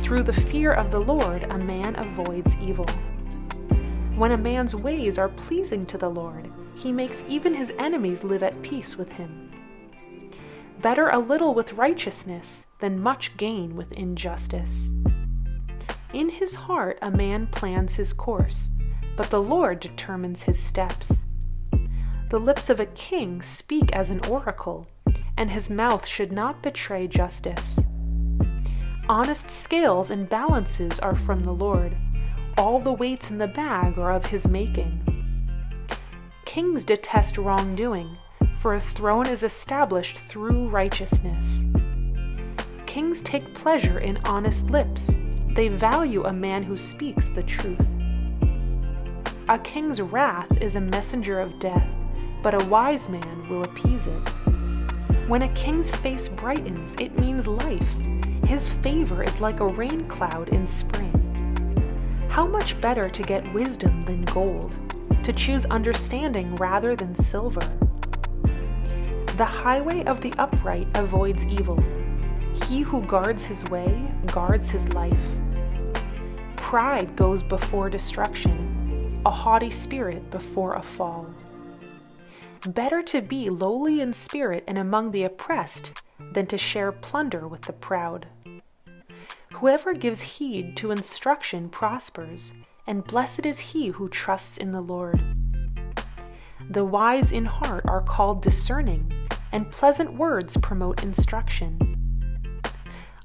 Through the fear of the Lord, a man avoids evil. When a man's ways are pleasing to the Lord, he makes even his enemies live at peace with him. Better a little with righteousness than much gain with injustice. In his heart a man plans his course, but the Lord determines his steps. The lips of a king speak as an oracle, and his mouth should not betray justice. Honest scales and balances are from the Lord. All the weights in the bag are of his making. Kings detest wrongdoing, for a throne is established through righteousness. Kings take pleasure in honest lips. They value a man who speaks the truth. A king's wrath is a messenger of death, but a wise man will appease it. When a king's face brightens, it means life. His favor is like a rain cloud in spring. How much better to get wisdom than gold, to choose understanding rather than silver. The highway of the upright avoids evil. He who guards his way guards his life. Pride goes before destruction, a haughty spirit before a fall. Better to be lowly in spirit and among the oppressed than to share plunder with the proud. Whoever gives heed to instruction prospers, and blessed is he who trusts in the Lord. The wise in heart are called discerning, and pleasant words promote instruction.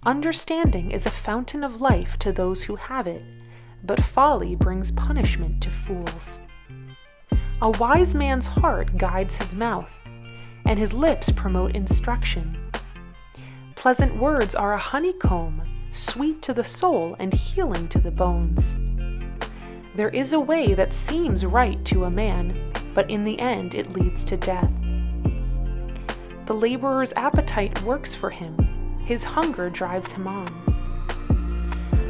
Understanding is a fountain of life to those who have it, but folly brings punishment to fools. A wise man's heart guides his mouth, and his lips promote instruction. Pleasant words are a honeycomb, sweet to the soul and healing to the bones. There is a way that seems right to a man, but in the end it leads to death. The laborer's appetite works for him. His hunger drives him on.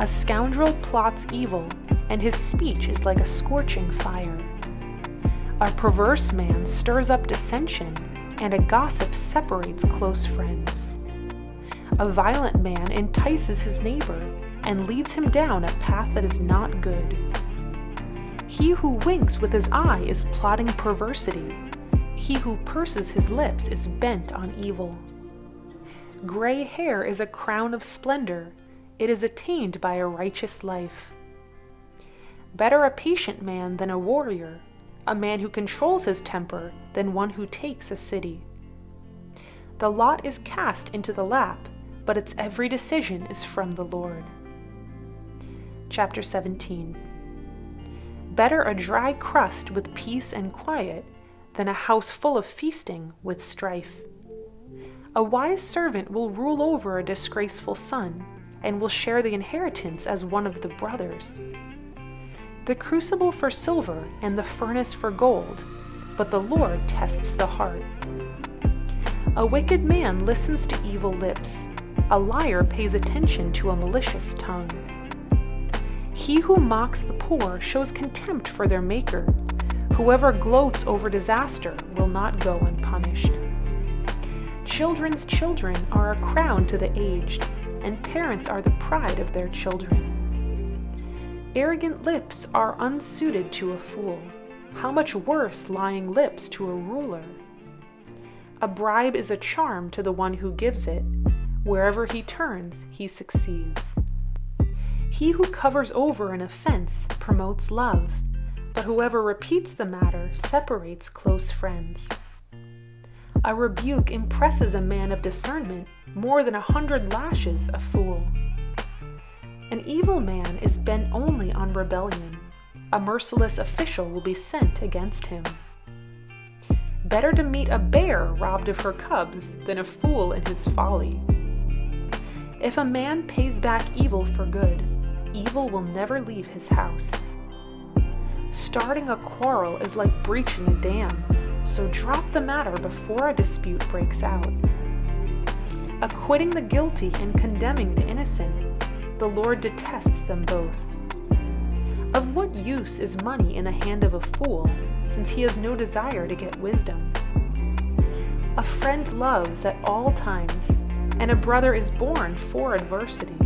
A scoundrel plots evil, and his speech is like a scorching fire. A perverse man stirs up dissension, and a gossip separates close friends. A violent man entices his neighbor and leads him down a path that is not good. He who winks with his eye is plotting perversity. He who purses his lips is bent on evil. Gray hair is a crown of splendor. It is attained by a righteous life. Better a patient man than a warrior, a man who controls his temper than one who takes a city. The lot is cast into the lap, but its every decision is from the Lord. Chapter 17. Better a dry crust with peace and quiet than a house full of feasting with strife. A wise servant will rule over a disgraceful son, and will share the inheritance as one of the brothers. The crucible for silver and the furnace for gold, but the Lord tests the heart. A wicked man listens to evil lips. A liar pays attention to a malicious tongue. He who mocks the poor shows contempt for their maker. Whoever gloats over disaster will not go unpunished. Children's children are a crown to the aged, and parents are the pride of their children. Arrogant lips are unsuited to a fool. How much worse lying lips to a ruler? A bribe is a charm to the one who gives it. Wherever he turns, he succeeds. He who covers over an offense promotes love, but whoever repeats the matter separates close friends. A rebuke impresses a man of discernment more than 100 lashes a fool. An evil man is bent only on rebellion. A merciless official will be sent against him. Better to meet a bear robbed of her cubs than a fool in his folly. If a man pays back evil for good, evil will never leave his house. Starting a quarrel is like breaching a dam, so drop the matter before a dispute breaks out. Acquitting the guilty and condemning the innocent, the Lord detests them both. Of what use is money in the hand of a fool, since he has no desire to get wisdom? A friend loves at all times, and a brother is born for adversity.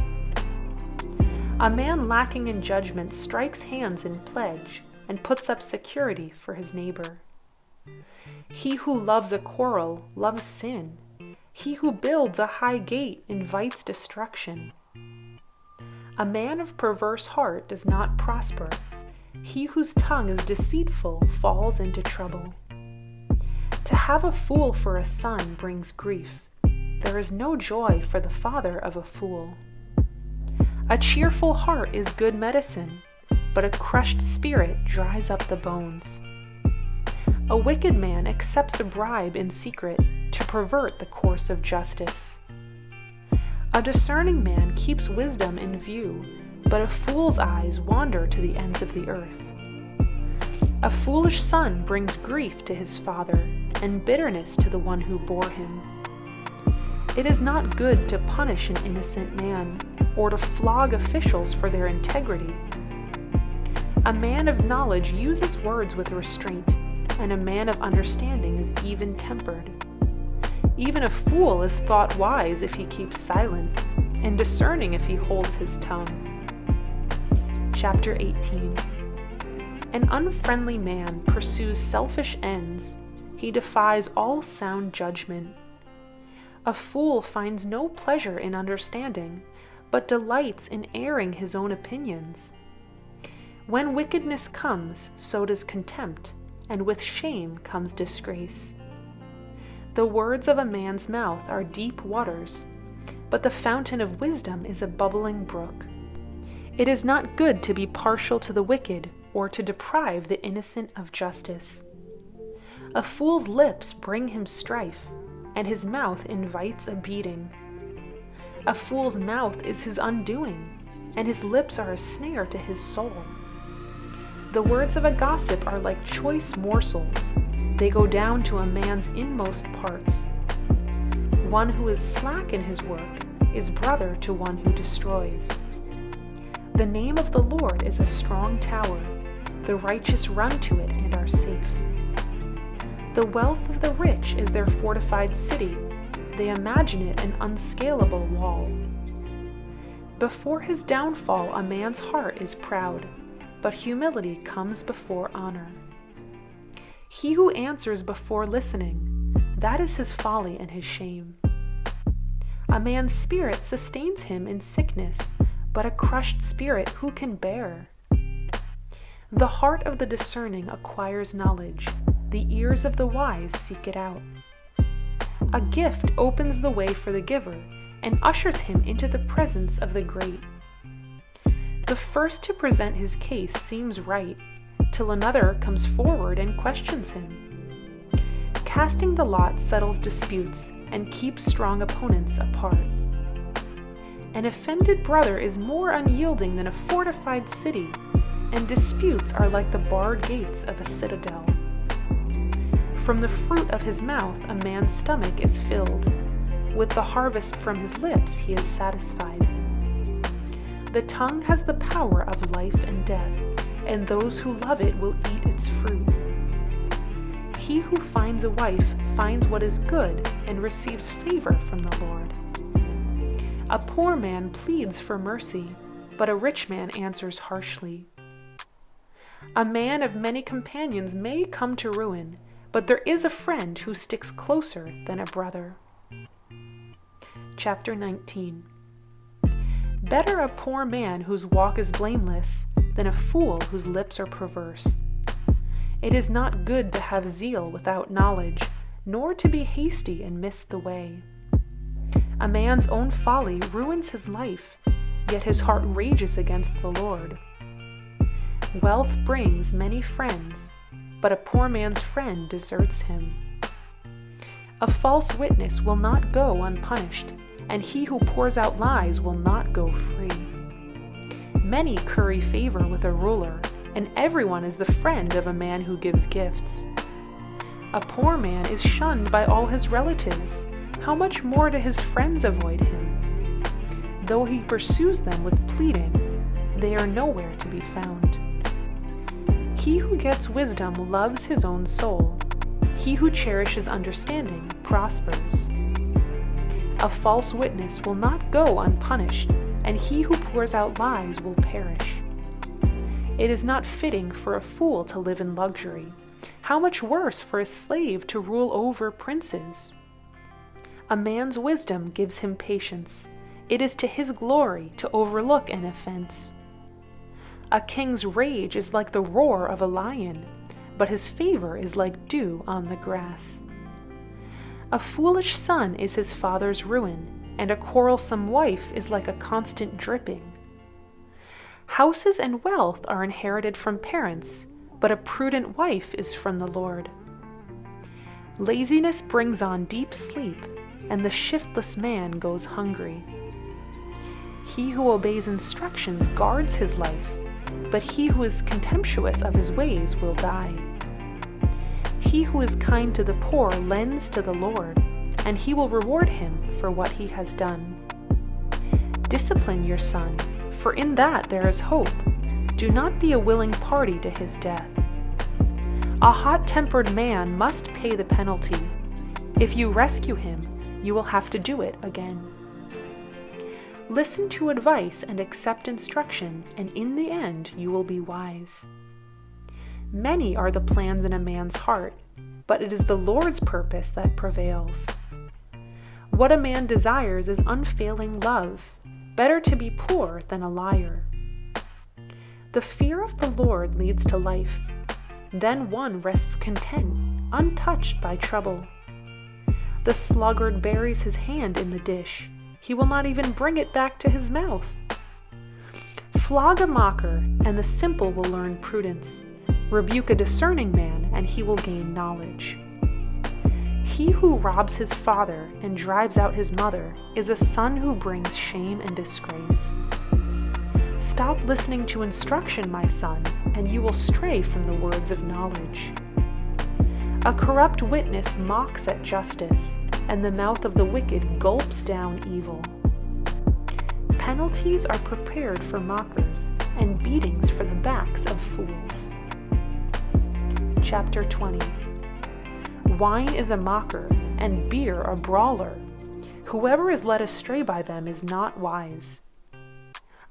A man lacking in judgment strikes hands in pledge and puts up security for his neighbor. He who loves a quarrel loves sin. He who builds a high gate invites destruction. A man of perverse heart does not prosper. He whose tongue is deceitful falls into trouble. To have a fool for a son brings grief. There is no joy for the father of a fool. A cheerful heart is good medicine, but a crushed spirit dries up the bones. A wicked man accepts a bribe in secret to pervert the course of justice. A discerning man keeps wisdom in view, but a fool's eyes wander to the ends of the earth. A foolish son brings grief to his father, and bitterness to the one who bore him. It is not good to punish an innocent man, or to flog officials for their integrity. A man of knowledge uses words with restraint, and a man of understanding is even-tempered. Even a fool is thought wise if he keeps silent, and discerning if he holds his tongue. Chapter 18. An unfriendly man pursues selfish ends. He defies all sound judgment. A fool finds no pleasure in understanding, but delights in airing his own opinions. When wickedness comes, so does contempt, and with shame comes disgrace. The words of a man's mouth are deep waters, but the fountain of wisdom is a bubbling brook. It is not good to be partial to the wicked, or to deprive the innocent of justice. A fool's lips bring him strife, and his mouth invites a beating. A fool's mouth is his undoing, and his lips are a snare to his soul. The words of a gossip are like choice morsels. They go down to a man's inmost parts. One who is slack in his work is brother to one who destroys. The name of the Lord is a strong tower. The righteous run to it and are safe. The wealth of the rich is their fortified city. They imagine it an unscalable wall. Before his downfall, a man's heart is proud, but humility comes before honor. He who answers before listening, that is his folly and his shame. A man's spirit sustains him in sickness, but a crushed spirit who can bear? The heart of the discerning acquires knowledge. The ears of the wise seek it out. A gift opens the way for the giver and ushers him into the presence of the great. The first to present his case seems right, till another comes forward and questions him. Casting the lot settles disputes and keeps strong opponents apart. An offended brother is more unyielding than a fortified city, and disputes are like the barred gates of a citadel. From the fruit of his mouth a man's stomach is filled. With the harvest from his lips he is satisfied. The tongue has the power of life and death, and those who love it will eat its fruit. He who finds a wife finds what is good and receives favor from the Lord. A poor man pleads for mercy, but a rich man answers harshly. A man of many companions may come to ruin, but there is a friend who sticks closer than a brother. Chapter 19. Better a poor man whose walk is blameless than a fool whose lips are perverse. It is not good to have zeal without knowledge, nor to be hasty and miss the way. A man's own folly ruins his life, yet his heart rages against the Lord. Wealth brings many friends, but a poor man's friend deserts him. A false witness will not go unpunished, and he who pours out lies will not go free. Many curry favor with a ruler, and everyone is the friend of a man who gives gifts. A poor man is shunned by all his relatives. How much more do his friends avoid him? Though he pursues them with pleading, they are nowhere to be found. He who gets wisdom loves his own soul. He who cherishes understanding prospers. A false witness will not go unpunished, and he who pours out lies will perish. It is not fitting for a fool to live in luxury. How much worse for a slave to rule over princes? A man's wisdom gives him patience. It is to his glory to overlook an offense. A king's rage is like the roar of a lion, but his favor is like dew on the grass. A foolish son is his father's ruin, and a quarrelsome wife is like a constant dripping. Houses and wealth are inherited from parents, but a prudent wife is from the Lord. Laziness brings on deep sleep, and the shiftless man goes hungry. He who obeys instructions guards his life, but he who is contemptuous of his ways will die. He who is kind to the poor lends to the Lord, and he will reward him for what he has done. Discipline your son, for in that there is hope. Do not be a willing party to his death. A hot-tempered man must pay the penalty. If you rescue him, you will have to do it again. Listen to advice and accept instruction, and in the end you will be wise. Many are the plans in a man's heart, but it is the Lord's purpose that prevails. What a man desires is unfailing love. Better to be poor than a liar. The fear of the Lord leads to life. Then one rests content, untouched by trouble. The sluggard buries his hand in the dish. He will not even bring it back to his mouth. Flog a mocker, and the simple will learn prudence. Rebuke a discerning man, and he will gain knowledge. He who robs his father and drives out his mother is a son who brings shame and disgrace. Stop listening to instruction, my son, and you will stray from the words of knowledge. A corrupt witness mocks at justice, and the mouth of the wicked gulps down evil. Penalties are prepared for mockers, and beatings for the backs of fools. Chapter 20. Wine is a mocker, and beer a brawler. Whoever is led astray by them is not wise.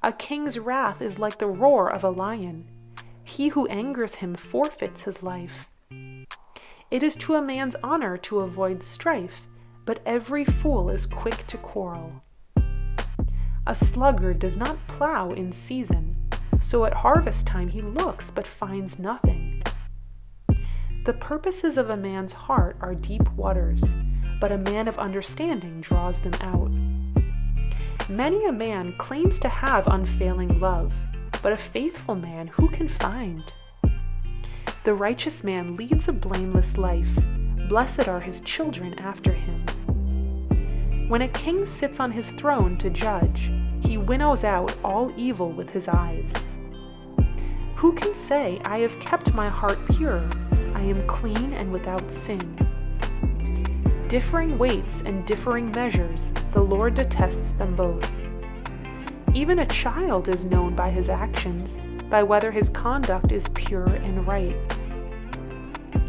A king's wrath is like the roar of a lion. He who angers him forfeits his life. It is to a man's honor to avoid strife, but every fool is quick to quarrel. A sluggard does not plow in season, so at harvest time he looks but finds nothing. The purposes of a man's heart are deep waters, but a man of understanding draws them out. Many a man claims to have unfailing love, but a faithful man who can find? The righteous man leads a blameless life. Blessed are his children after him. When a king sits on his throne to judge, he winnows out all evil with his eyes. Who can say, I have kept my heart pure, I am clean and without sin? Differing weights and differing measures, the Lord detests them both. Even a child is known by his actions, by whether his conduct is pure and right.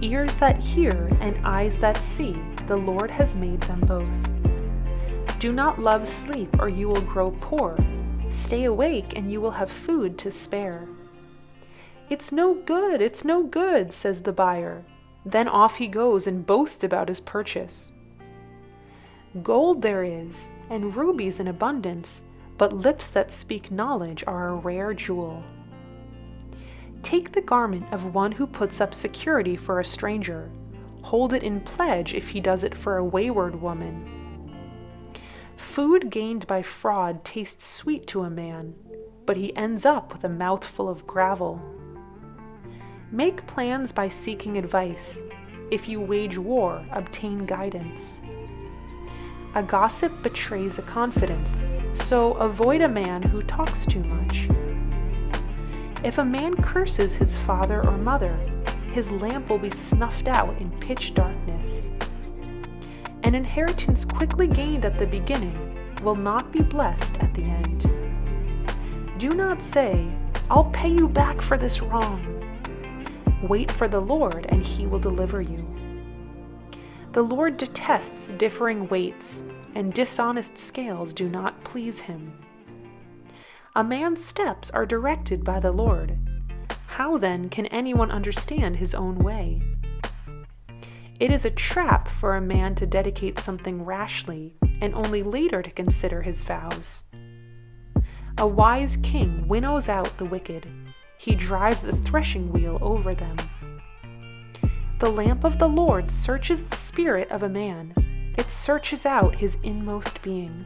Ears that hear and eyes that see, the Lord has made them both. Do not love sleep, or you will grow poor. Stay awake, and you will have food to spare. It's no good, says the buyer. Then off he goes and boasts about his purchase. Gold there is, and rubies in abundance, but lips that speak knowledge are a rare jewel. Take the garment of one who puts up security for a stranger. Hold it in pledge if he does it for a wayward woman. Food gained by fraud tastes sweet to a man, but he ends up with a mouthful of gravel. Make plans by seeking advice. If you wage war, obtain guidance. A gossip betrays a confidence, so avoid a man who talks too much. If a man curses his father or mother, his lamp will be snuffed out in pitch darkness. An inheritance quickly gained at the beginning will not be blessed at the end. Do not say, I'll pay you back for this wrong. Wait for the Lord, and he will deliver you. The Lord detests differing weights, and dishonest scales do not please him. A man's steps are directed by the Lord. How then can anyone understand his own way? It is a trap for a man to dedicate something rashly, and only later to consider his vows. A wise king winnows out the wicked. He drives the threshing wheel over them. The lamp of the Lord searches the spirit of a man. It searches out his inmost being.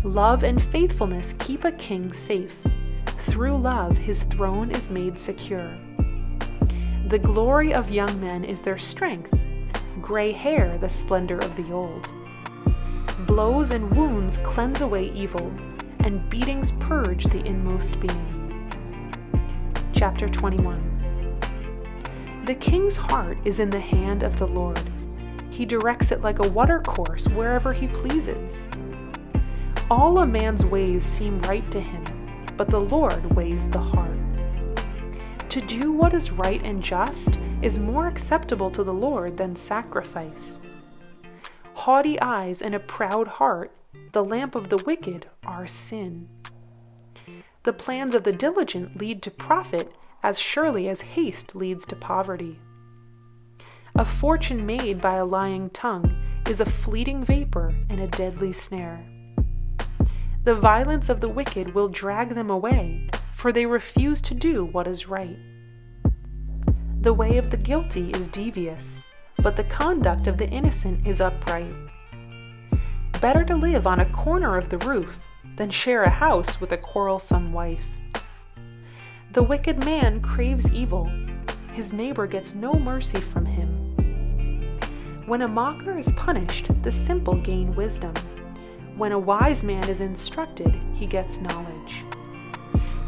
Love and faithfulness keep a king safe. Through love, his throne is made secure. The glory of young men is their strength, gray hair the splendor of the old. Blows and wounds cleanse away evil, and beatings purge the inmost being. Chapter 21. The king's heart is in the hand of the Lord. He directs it like a watercourse wherever he pleases. All a man's ways seem right to him, but the Lord weighs the heart. To do what is right and just is more acceptable to the Lord than sacrifice. Haughty eyes and a proud heart, the lamp of the wicked, are sin. The plans of the diligent lead to profit as surely as haste leads to poverty. A fortune made by a lying tongue is a fleeting vapor and a deadly snare. The violence of the wicked will drag them away, for they refuse to do what is right. The way of the guilty is devious, but the conduct of the innocent is upright. Better to live on a corner of the roof than share a house with a quarrelsome wife. The wicked man craves evil. His neighbor gets no mercy from him. When a mocker is punished, the simple gain wisdom. When a wise man is instructed, he gets knowledge.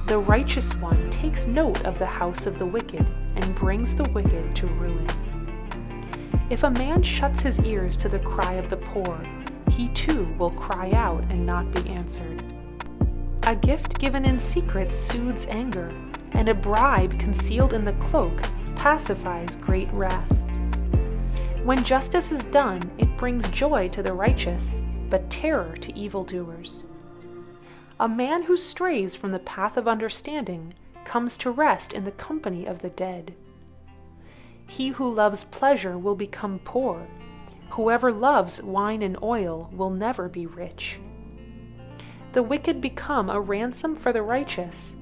The righteous one takes note of the house of the wicked and brings the wicked to ruin. If a man shuts his ears to the cry of the poor, he too will cry out and not be answered. A gift given in secret soothes anger, and a bribe concealed in the cloak pacifies great wrath. When justice is done, it brings joy to the righteous, but terror to evildoers. A man who strays from the path of understanding comes to rest in the company of the dead. He who loves pleasure will become poor. Whoever loves wine and oil will never be rich. The wicked become a ransom for the righteous,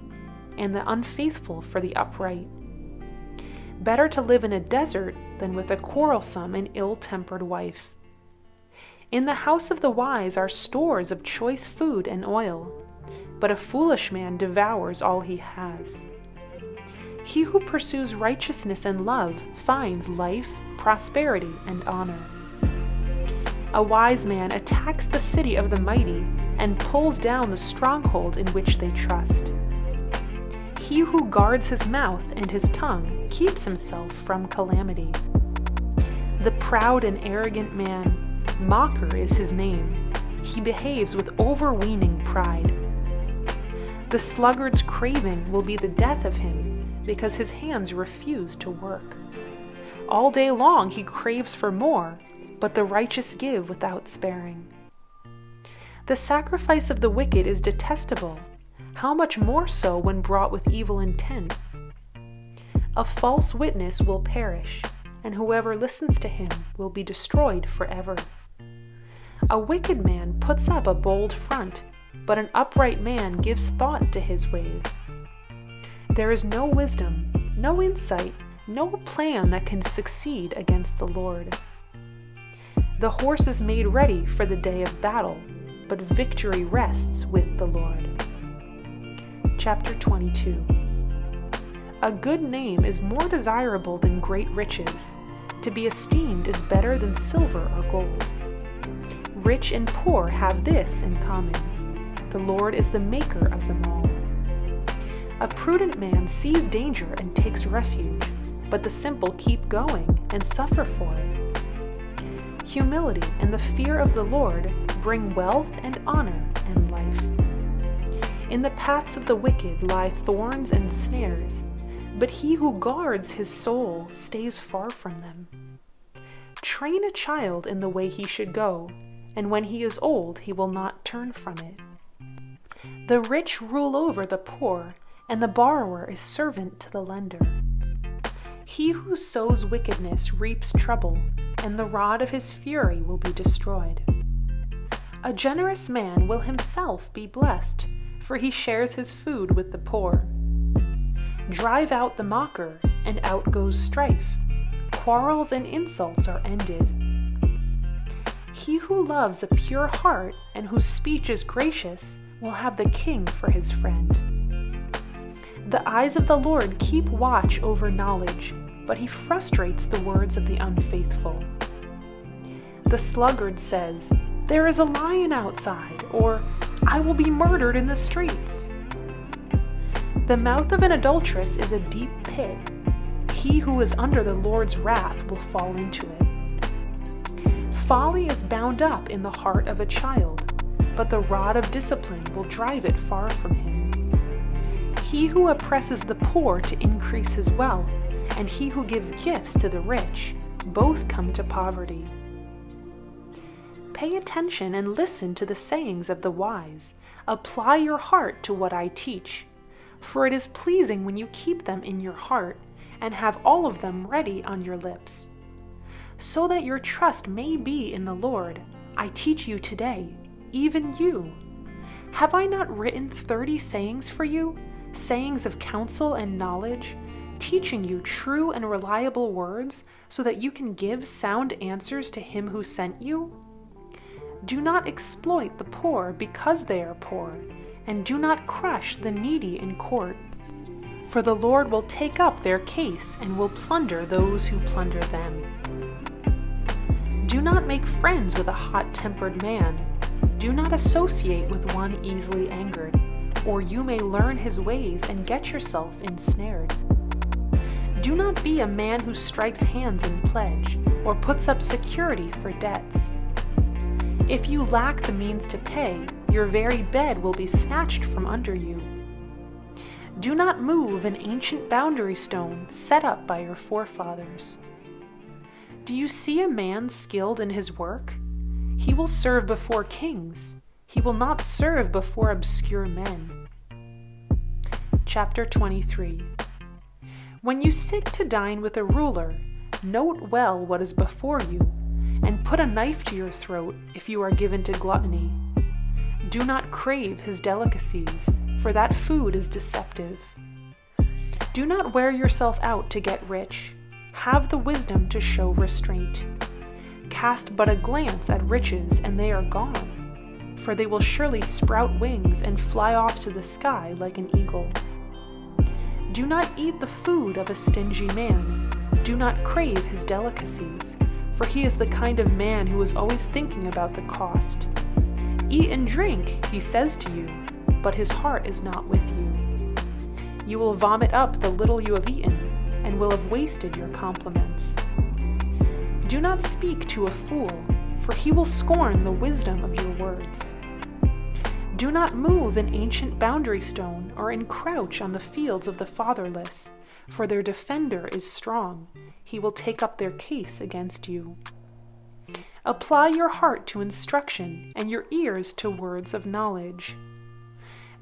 and the unfaithful for the upright. Better to live in a desert than with a quarrelsome and ill-tempered wife. In the house of the wise are stores of choice food and oil, but a foolish man devours all he has. He who pursues righteousness and love finds life, prosperity, and honor. A wise man attacks the city of the mighty and pulls down the stronghold in which they trust. He who guards his mouth and his tongue keeps himself from calamity. The proud and arrogant man, mocker is his name. He behaves with overweening pride. The sluggard's craving will be the death of him, because his hands refuse to work. All day long he craves for more, but the righteous give without sparing. The sacrifice of the wicked is detestable, how much more so when brought with evil intent? A false witness will perish, and whoever listens to him will be destroyed forever. A wicked man puts up a bold front, but an upright man gives thought to his ways. There is no wisdom, no insight, no plan that can succeed against the Lord. The horse is made ready for the day of battle, but victory rests with the Lord. Chapter 22. A good name is more desirable than great riches. To be esteemed is better than silver or gold. Rich and poor have this in common: the Lord is the maker of them all. A prudent man sees danger and takes refuge, but the simple keep going and suffer for it. Humility and the fear of the Lord bring wealth and honor and life. In the paths of the wicked lie thorns and snares, but he who guards his soul stays far from them. Train a child in the way he should go, and when he is old he will not turn from it. The rich rule over the poor, and the borrower is servant to the lender. He who sows wickedness reaps trouble, and the rod of his fury will be destroyed. A generous man will himself be blessed, for he shares his food with the poor. Drive out the mocker, and out goes strife. Quarrels and insults are ended. He who loves a pure heart and whose speech is gracious will have the king for his friend. The eyes of the Lord keep watch over knowledge, but he frustrates the words of the unfaithful. The sluggard says, "There is a lion outside," or "I will be murdered in the streets." The mouth of an adulteress is a deep pit. He who is under the Lord's wrath will fall into it. Folly is bound up in the heart of a child, but the rod of discipline will drive it far from him. He who oppresses the poor to increase his wealth, and he who gives gifts to the rich, both come to poverty. Pay attention and listen to the sayings of the wise. Apply your heart to what I teach, for it is pleasing when you keep them in your heart and have all of them ready on your lips. So that your trust may be in the Lord, I teach you today, even you. Have I not written 30 sayings for you, sayings of counsel and knowledge, teaching you true and reliable words so that you can give sound answers to him who sent you? Do not exploit the poor because they are poor, and do not crush the needy in court. For the Lord will take up their case and will plunder those who plunder them. Do not make friends with a hot-tempered man. Do not associate with one easily angered. or you may learn his ways and get yourself ensnared. Do not be a man who strikes hands in pledge, or puts up security for debts. If you lack the means to pay, your very bed will be snatched from under you. Do not move an ancient boundary stone set up by your forefathers. Do you see a man skilled in his work? He will serve before kings. He will not serve before obscure men. Chapter 23. When you sit to dine with a ruler, note well what is before you, and put a knife to your throat if you are given to gluttony. Do not crave his delicacies, for that food is deceptive. Do not wear yourself out to get rich. Have the wisdom to show restraint. Cast but a glance at riches, and they are gone, for they will surely sprout wings and fly off to the sky like an eagle. Do not eat the food of a stingy man. Do not crave his delicacies, for he is the kind of man who is always thinking about the cost. Eat and drink, he says to you, but his heart is not with you. You will vomit up the little you have eaten, and will have wasted your compliments. Do not speak to a fool, for he will scorn the wisdom of your words. Do not move an ancient boundary stone or encroach on the fields of the fatherless, for their defender is strong. He will take up their case against you. Apply your heart to instruction and your ears to words of knowledge.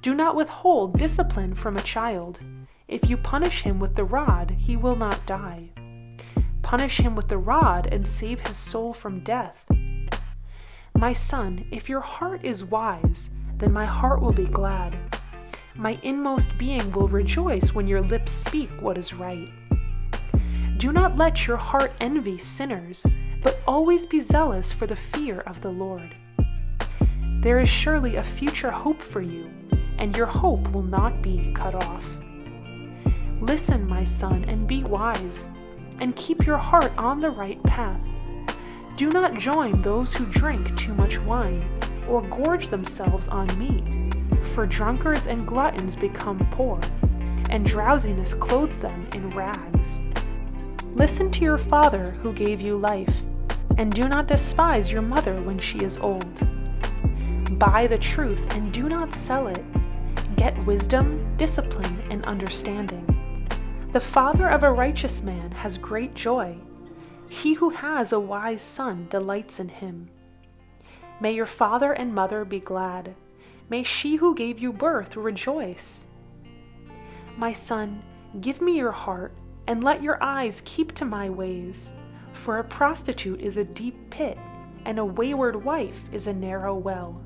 Do not withhold discipline from a child. If you punish him with the rod, he will not die. Punish him with the rod and save his soul from death. My son, if your heart is wise, then my heart will be glad. My inmost being will rejoice when your lips speak what is right. Do not let your heart envy sinners, but always be zealous for the fear of the Lord. There is surely a future hope for you, and your hope will not be cut off. Listen, my son, and be wise, and keep your heart on the right path. Do not join those who drink too much wine, or gorge themselves on meat, for drunkards and gluttons become poor, and drowsiness clothes them in rags. Listen to your father who gave you life, and do not despise your mother when she is old. Buy the truth and do not sell it. Get wisdom, discipline, and understanding. The father of a righteous man has great joy. He who has a wise son delights in him. May your father and mother be glad. May she who gave you birth rejoice. My son, give me your heart, and let your eyes keep to my ways. For a prostitute is a deep pit, and a wayward wife is a narrow well.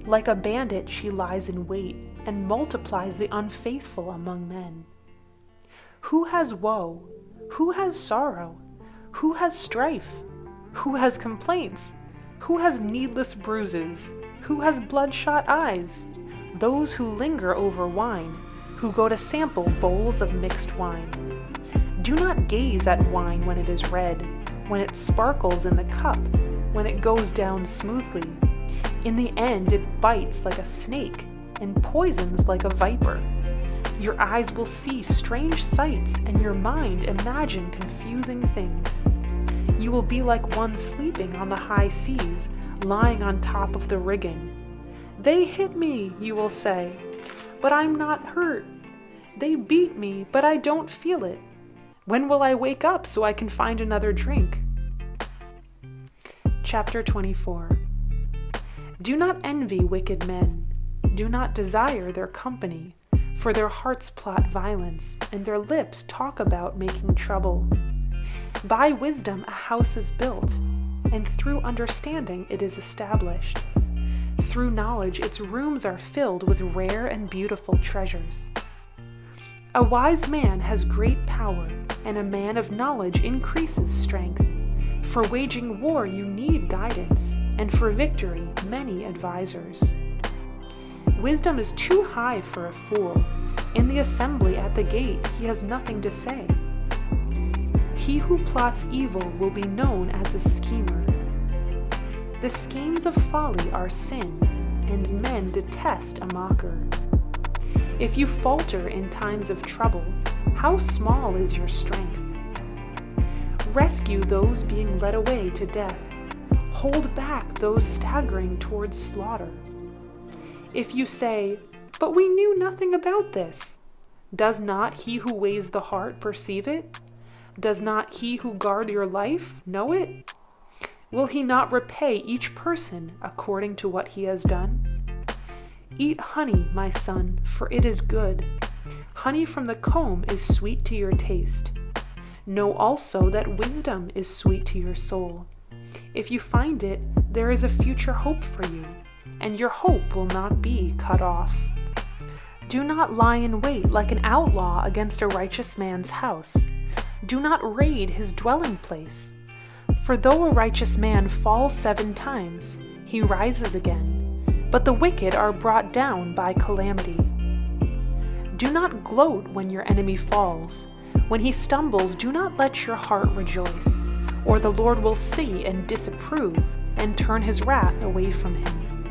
Like a bandit she lies in wait, and multiplies the unfaithful among men. Who has woe? Who has sorrow? Who has strife? Who has complaints? Who has needless bruises? Who has bloodshot eyes? Those who linger over wine, who go to sample bowls of mixed wine. Do not gaze at wine when it is red, when it sparkles in the cup, when it goes down smoothly. In the end it bites like a snake and poisons like a viper. Your eyes will see strange sights, and your mind imagine confusing things. You will be like one sleeping on the high seas, lying on top of the rigging. They hit me, you will say, but I'm not hurt. They beat me, but I don't feel it. When will I wake up so I can find another drink? Chapter 24. Do not envy wicked men. Do not desire their company, for their hearts plot violence, and their lips talk about making trouble. By wisdom a house is built, and through understanding it is established. Through knowledge its rooms are filled with rare and beautiful treasures. A wise man has great power, and a man of knowledge increases strength. For waging war you need guidance, and for victory many advisors. Wisdom is too high for a fool. In the assembly at the gate he has nothing to say. He who plots evil will be known as a schemer. The schemes of folly are sin, and men detest a mocker. If you falter in times of trouble, how small is your strength? Rescue those being led away to death. Hold back those staggering towards slaughter. If you say, "But we knew nothing about this," does not he who weighs the heart perceive it? Does not he who guards your life know it? Will he not repay each person according to what he has done? Eat honey, my son, for it is good. Honey from the comb is sweet to your taste. Know also that wisdom is sweet to your soul. If you find it, there is a future hope for you, and your hope will not be cut off. Do not lie in wait like an outlaw against a righteous man's house. Do not raid his dwelling place. For though a righteous man falls 7 times, he rises again, but the wicked are brought down by calamity. Do not gloat when your enemy falls. When he stumbles, do not let your heart rejoice, or the Lord will see and disapprove and turn his wrath away from him.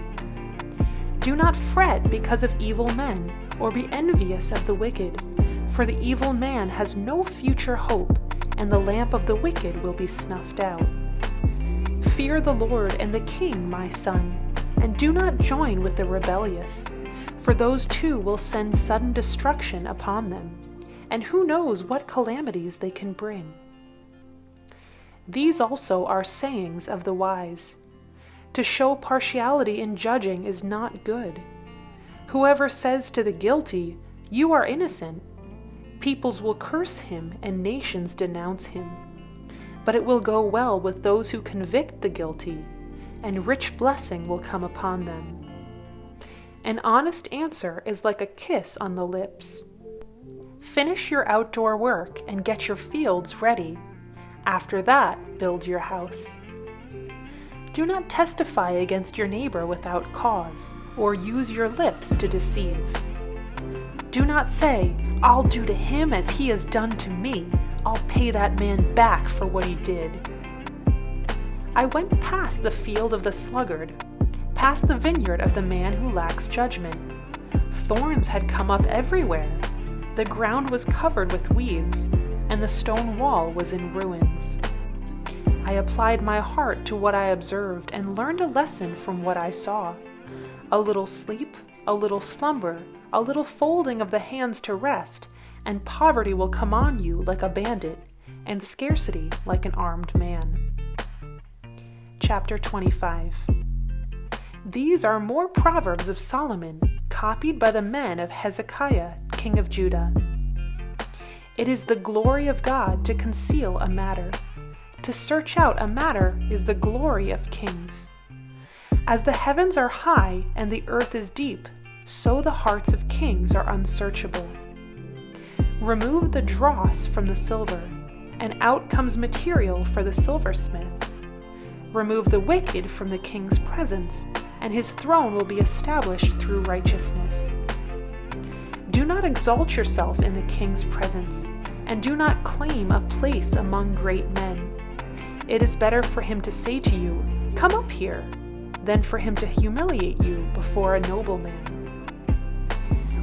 Do not fret because of evil men, or be envious of the wicked, for the evil man has no future hope, and the lamp of the wicked will be snuffed out. Fear the Lord and the king, my son, and do not join with the rebellious, for those too will send sudden destruction upon them, and who knows what calamities they can bring. These also are sayings of the wise. To show partiality in judging is not good. Whoever says to the guilty, "You are innocent," peoples will curse him and nations denounce him. But it will go well with those who convict the guilty, and rich blessing will come upon them. An honest answer is like a kiss on the lips. Finish your outdoor work and get your fields ready. After that, build your house. Do not testify against your neighbor without cause, or use your lips to deceive. Do not say, "I'll do to him as he has done to me. I'll pay that man back for what he did." I went past the field of the sluggard, past the vineyard of the man who lacks judgment. Thorns had come up everywhere. The ground was covered with weeds, and the stone wall was in ruins. I applied my heart to what I observed and learned a lesson from what I saw. A little sleep, a little slumber, a little folding of the hands to rest, and poverty will come on you like a bandit, and scarcity like an armed man. Chapter 25. These are more Proverbs of Solomon, copied by the men of Hezekiah, king of Judah. It is the glory of God to conceal a matter. To search out a matter is the glory of kings. As the heavens are high and the earth is deep, so the hearts of kings are unsearchable. Remove the dross from the silver, and out comes material for the silversmith. Remove the wicked from the king's presence, and his throne will be established through righteousness. Do not exalt yourself in the king's presence, and do not claim a place among great men. It is better for him to say to you, "Come up here," than for him to humiliate you before a nobleman.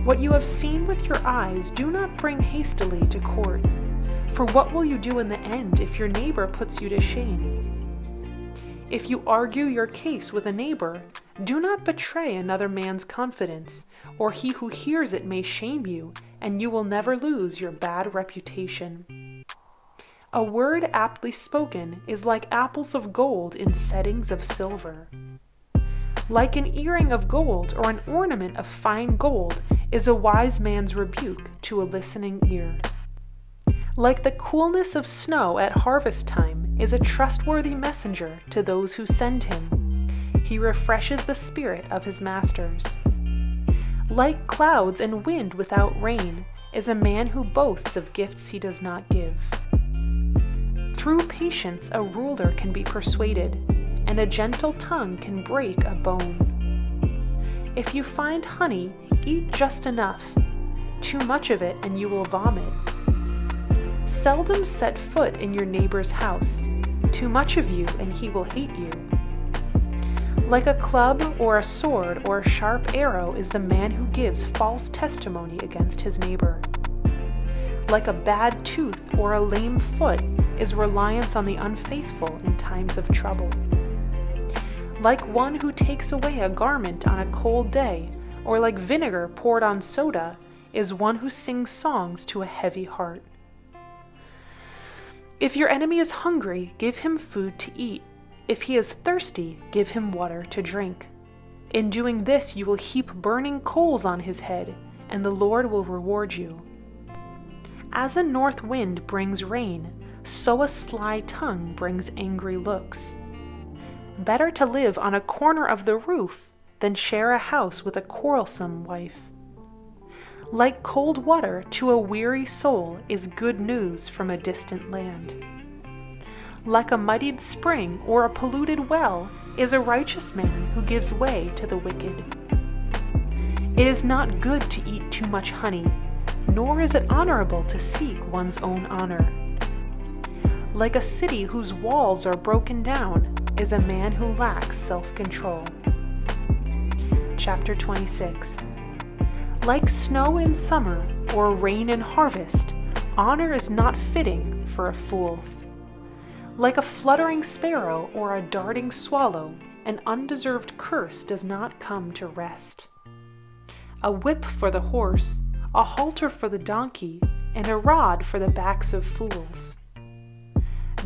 What you have seen with your eyes do not bring hastily to court, for what will you do in the end if your neighbor puts you to shame? If you argue your case with a neighbor, do not betray another man's confidence, or he who hears it may shame you, and you will never lose your bad reputation. A word aptly spoken is like apples of gold in settings of silver. Like an earring of gold or an ornament of fine gold is a wise man's rebuke to a listening ear. Like the coolness of snow at harvest time is a trustworthy messenger to those who send him. He refreshes the spirit of his masters. Like clouds and wind without rain is a man who boasts of gifts he does not give. Through patience a ruler can be persuaded, and a gentle tongue can break a bone. If you find honey, eat just enough. Too much of it and you will vomit. Seldom set foot in your neighbor's house. Too much of you and he will hate you. Like a club or a sword or a sharp arrow is the man who gives false testimony against his neighbor. Like a bad tooth or a lame foot is reliance on the unfaithful in times of trouble. Like one who takes away a garment on a cold day, or like vinegar poured on soda, is one who sings songs to a heavy heart. If your enemy is hungry, give him food to eat. If he is thirsty, give him water to drink. In doing this, you will heap burning coals on his head, and the Lord will reward you. As a north wind brings rain, so a sly tongue brings angry looks. Better to live on a corner of the roof than share a house with a quarrelsome wife. Like cold water to a weary soul is good news from a distant land. Like a muddied spring or a polluted well is a righteous man who gives way to the wicked. It is not good to eat too much honey, nor is it honorable to seek one's own honor. Like a city whose walls are broken down is a man who lacks self-control. Chapter 26. Like snow in summer or rain in harvest, honor is not fitting for a fool. Like a fluttering sparrow or a darting swallow, an undeserved curse does not come to rest. A whip for the horse, a halter for the donkey, and a rod for the backs of fools.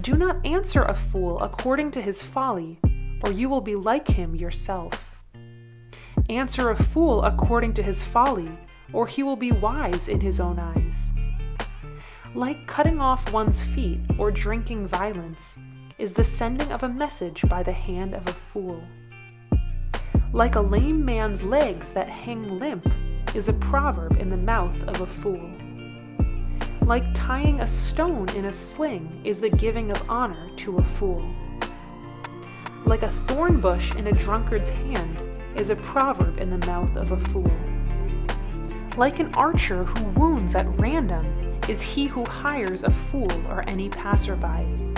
Do not answer a fool according to his folly, or you will be like him yourself. Answer a fool according to his folly, or he will be wise in his own eyes. Like cutting off one's feet or drinking violence is the sending of a message by the hand of a fool. Like a lame man's legs that hang limp is a proverb in the mouth of a fool. Like tying a stone in a sling is the giving of honor to a fool. Like a thorn bush in a drunkard's hand is a proverb in the mouth of a fool. Like an archer who wounds at random is he who hires a fool or any passerby.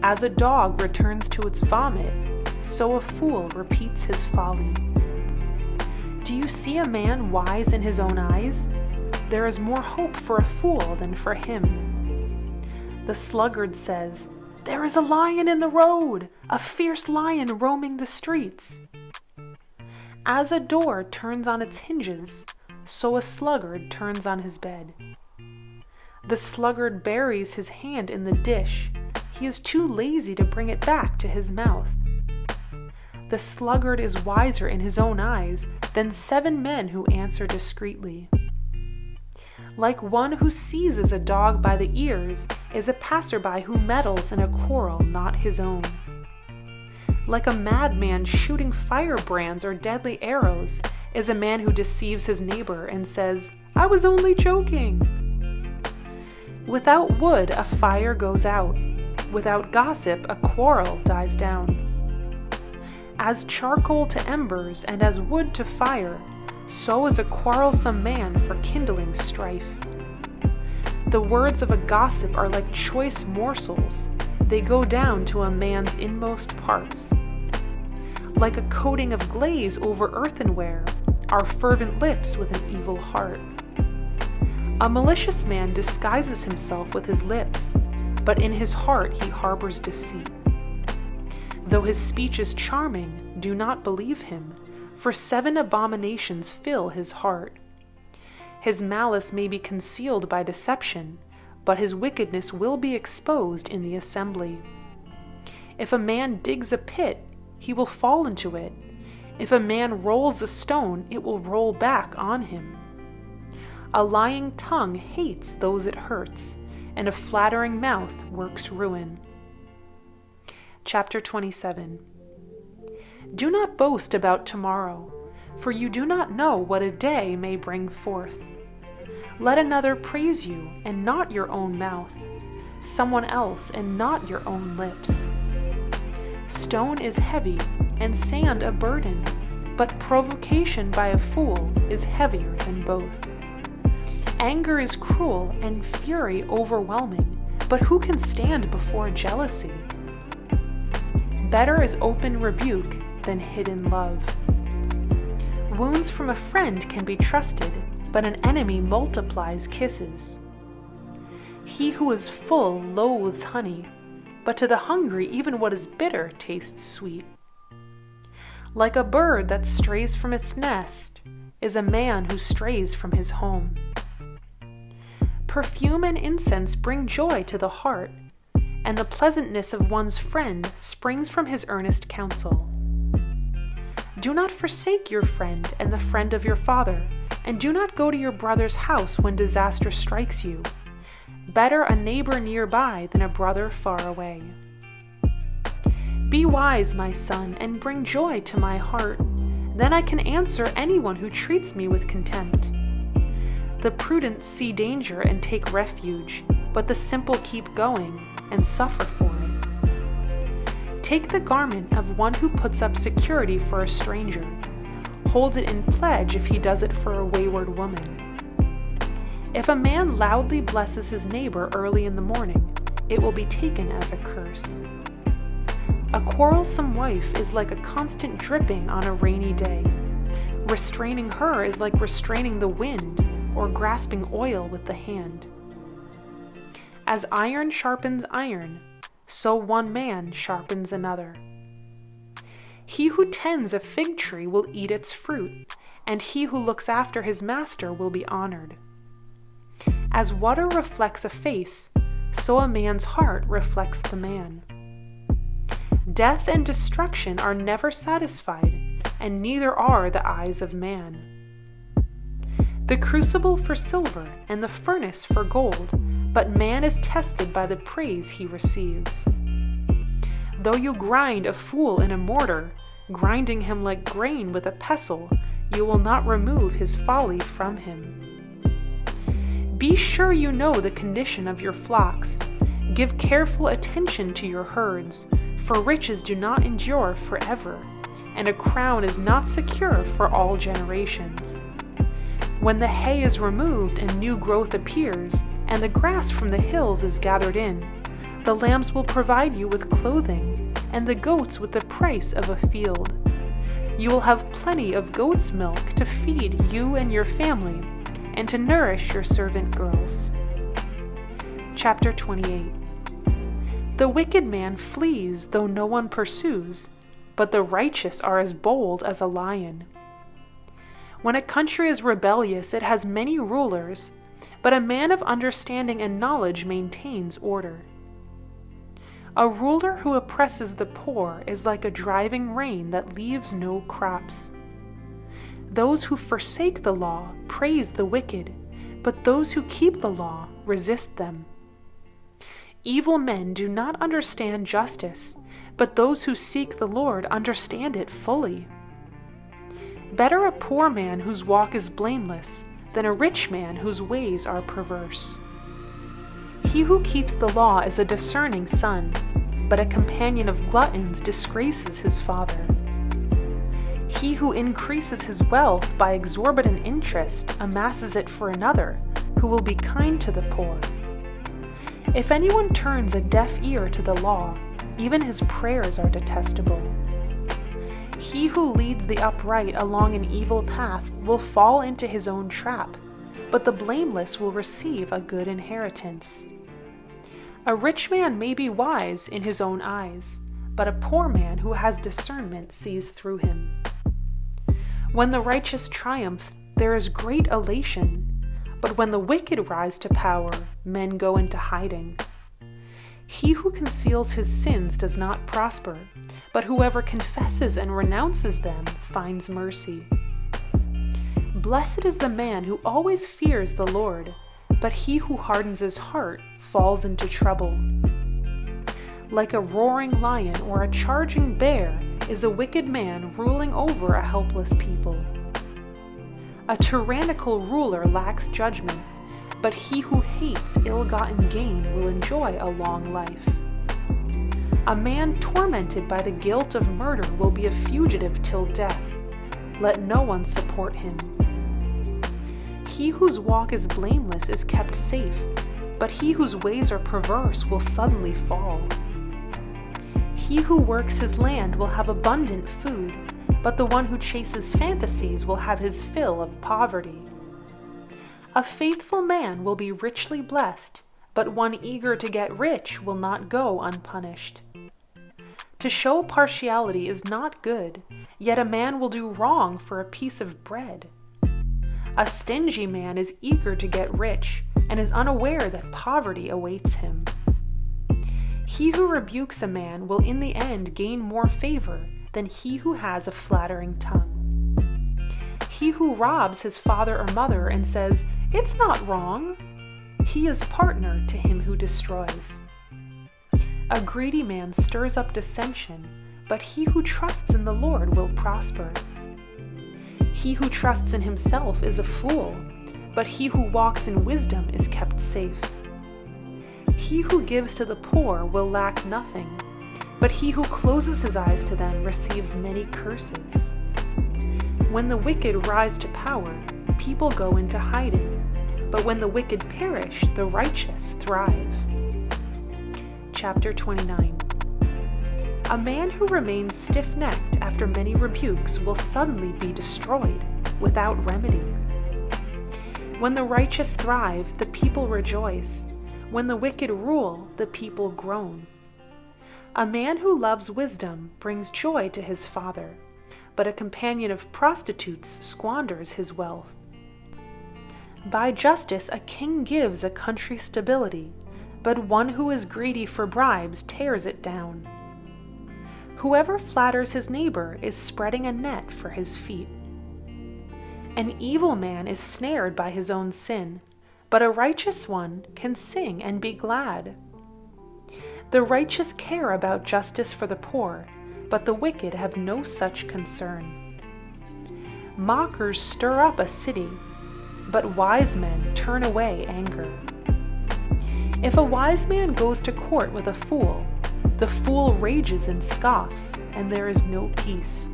As a dog returns to its vomit, so a fool repeats his folly. Do you see a man wise in his own eyes? There is more hope for a fool than for him. The sluggard says, "There is a lion in the road, a fierce lion roaming the streets." As a door turns on its hinges, so a sluggard turns on his bed. The sluggard buries his hand in the dish. He is too lazy to bring it back to his mouth. The sluggard is wiser in his own eyes than 7 men who answer discreetly. Like one who seizes a dog by the ears is a passerby who meddles in a quarrel not his own. Like a madman shooting firebrands or deadly arrows is a man who deceives his neighbor and says, "I was only joking." Without wood, a fire goes out. Without gossip, a quarrel dies down. As charcoal to embers and as wood to fire, so is a quarrelsome man for kindling strife. The words of a gossip are like choice morsels. They go down to a man's inmost parts. Like a coating of glaze over earthenware, are fervent lips with an evil heart. A malicious man disguises himself with his lips, but in his heart he harbors deceit. Though his speech is charming, do not believe him, for 7 abominations fill his heart. His malice may be concealed by deception, but his wickedness will be exposed in the assembly. If a man digs a pit, he will fall into it. If a man rolls a stone, it will roll back on him. A lying tongue hates those it hurts, and a flattering mouth works ruin. Chapter 27. Do not boast about tomorrow, for you do not know what a day may bring forth. Let another praise you, and not your own mouth, someone else, and not your own lips. Stone is heavy, and sand a burden, but provocation by a fool is heavier than both. Anger is cruel, and fury overwhelming, but who can stand before jealousy? Better is open rebuke than hidden love. Wounds from a friend can be trusted, but an enemy multiplies kisses. He who is full loathes honey, but to the hungry even what is bitter tastes sweet. Like a bird that strays from its nest is a man who strays from his home. Perfume and incense bring joy to the heart, and the pleasantness of one's friend springs from his earnest counsel. Do not forsake your friend and the friend of your father, and do not go to your brother's house when disaster strikes you. Better a neighbor nearby than a brother far away. Be wise, my son, and bring joy to my heart. Then I can answer anyone who treats me with contempt. The prudent see danger and take refuge, but the simple keep going and suffer for it. Take the garment of one who puts up security for a stranger. Hold it in pledge if he does it for a wayward woman. If a man loudly blesses his neighbor early in the morning, it will be taken as a curse. A quarrelsome wife is like a constant dripping on a rainy day. Restraining her is like restraining the wind or grasping oil with the hand. As iron sharpens iron, so one man sharpens another. He who tends a fig tree will eat its fruit, and he who looks after his master will be honored. As water reflects a face, so a man's heart reflects the man. Death and destruction are never satisfied, and neither are the eyes of man. The crucible for silver and the furnace for gold, but man is tested by the praise he receives. Though you grind a fool in a mortar, grinding him like grain with a pestle, you will not remove his folly from him. Be sure you know the condition of your flocks. Give careful attention to your herds, for riches do not endure forever, and a crown is not secure for all generations. When the hay is removed and new growth appears, and the grass from the hills is gathered in, the lambs will provide you with clothing, and the goats with the price of a field. You will have plenty of goat's milk to feed you and your family, and to nourish your servant girls. Chapter 28. The wicked man flees though no one pursues, but the righteous are as bold as a lion. When a country is rebellious, it has many rulers, but a man of understanding and knowledge maintains order. A ruler who oppresses the poor is like a driving rain that leaves no crops. Those who forsake the law praise the wicked, but those who keep the law resist them. Evil men do not understand justice, but those who seek the Lord understand it fully. Better a poor man whose walk is blameless than a rich man whose ways are perverse. He who keeps the law is a discerning son, but a companion of gluttons disgraces his father. He who increases his wealth by exorbitant interest amasses it for another, who will be kind to the poor. If anyone turns a deaf ear to the law, even his prayers are detestable. He who leads the upright along an evil path will fall into his own trap, but the blameless will receive a good inheritance. A rich man may be wise in his own eyes, but a poor man who has discernment sees through him. When the righteous triumph, there is great elation, but when the wicked rise to power, men go into hiding. He who conceals his sins does not prosper, but whoever confesses and renounces them finds mercy. Blessed is the man who always fears the Lord, but he who hardens his heart falls into trouble. Like a roaring lion or a charging bear is a wicked man ruling over a helpless people. A tyrannical ruler lacks judgment, but he who hates ill-gotten gain will enjoy a long life. A man tormented by the guilt of murder will be a fugitive till death. Let no one support him. He whose walk is blameless is kept safe, but he whose ways are perverse will suddenly fall. He He who works his land will have abundant food, but the one who chases fantasies will have his fill of poverty. A faithful man will be richly blessed, but one eager to get rich will not go unpunished. To show partiality is not good, yet a man will do wrong for a piece of bread. A stingy man is eager to get rich and is unaware that poverty awaits him. He who rebukes a man will in the end gain more favor than he who has a flattering tongue. He who robs his father or mother and says, "It's not wrong," he is partner to him who destroys. A greedy man stirs up dissension, but he who trusts in the Lord will prosper. He who trusts in himself is a fool, but he who walks in wisdom is kept safe. He who gives to the poor will lack nothing, but he who closes his eyes to them receives many curses. When the wicked rise to power, people go into hiding, but when the wicked perish, the righteous thrive. Chapter 29. A man who remains stiff-necked after many rebukes will suddenly be destroyed, without remedy. When the righteous thrive, the people rejoice. When the wicked rule, the people groan. A man who loves wisdom brings joy to his father, but a companion of prostitutes squanders his wealth. By justice a king gives a country stability, but one who is greedy for bribes tears it down. Whoever flatters his neighbor is spreading a net for his feet. An evil man is snared by his own sin, but a righteous one can sing and be glad. The righteous care about justice for the poor, but the wicked have no such concern. Mockers stir up a city, but wise men turn away anger. If a wise man goes to court with a fool, the fool rages and scoffs, and there is no peace.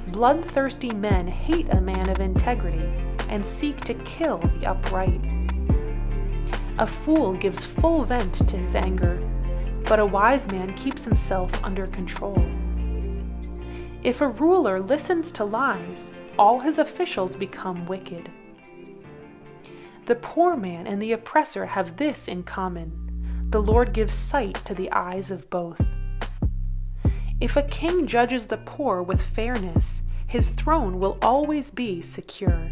Bloodthirsty men hate a man of integrity and seek to kill the upright. A fool gives full vent to his anger, but a wise man keeps himself under control. If a ruler listens to lies, all his officials become wicked. The poor man and the oppressor have this in common: the Lord gives sight to the eyes of both. If a king judges the poor with fairness, his throne will always be secure.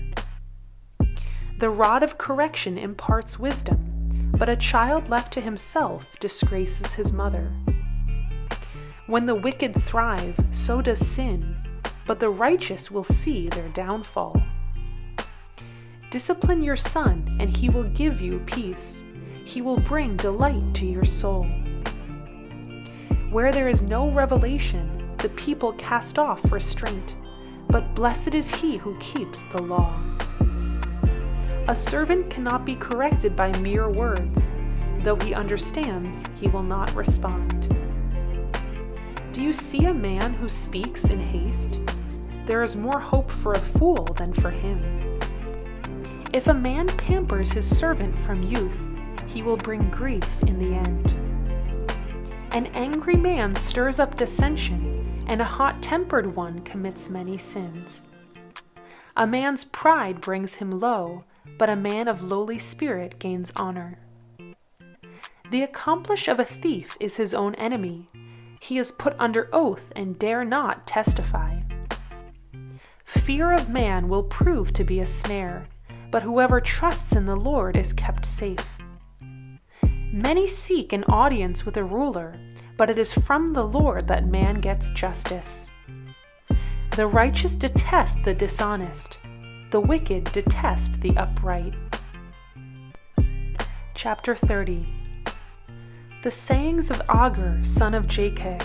The rod of correction imparts wisdom, but a child left to himself disgraces his mother. When the wicked thrive, so does sin, but the righteous will see their downfall. Discipline your son, and he will give you peace. He will bring delight to your soul. Where there is no revelation, the people cast off restraint, but blessed is he who keeps the law. A servant cannot be corrected by mere words. Though he understands, he will not respond. Do you see a man who speaks in haste? There is more hope for a fool than for him. If a man pampers his servant from youth, he will bring grief in the end. An angry man stirs up dissension, and a hot-tempered one commits many sins. A man's pride brings him low, but a man of lowly spirit gains honor. The accomplish of a thief is his own enemy. He is put under oath and dare not testify. Fear of man will prove to be a snare, but whoever trusts in the Lord is kept safe. Many seek an audience with a ruler, but it is from the Lord that man gets justice. The righteous detest the dishonest. The wicked detest the upright. Chapter 30. The sayings of Agur, son of Jakeh,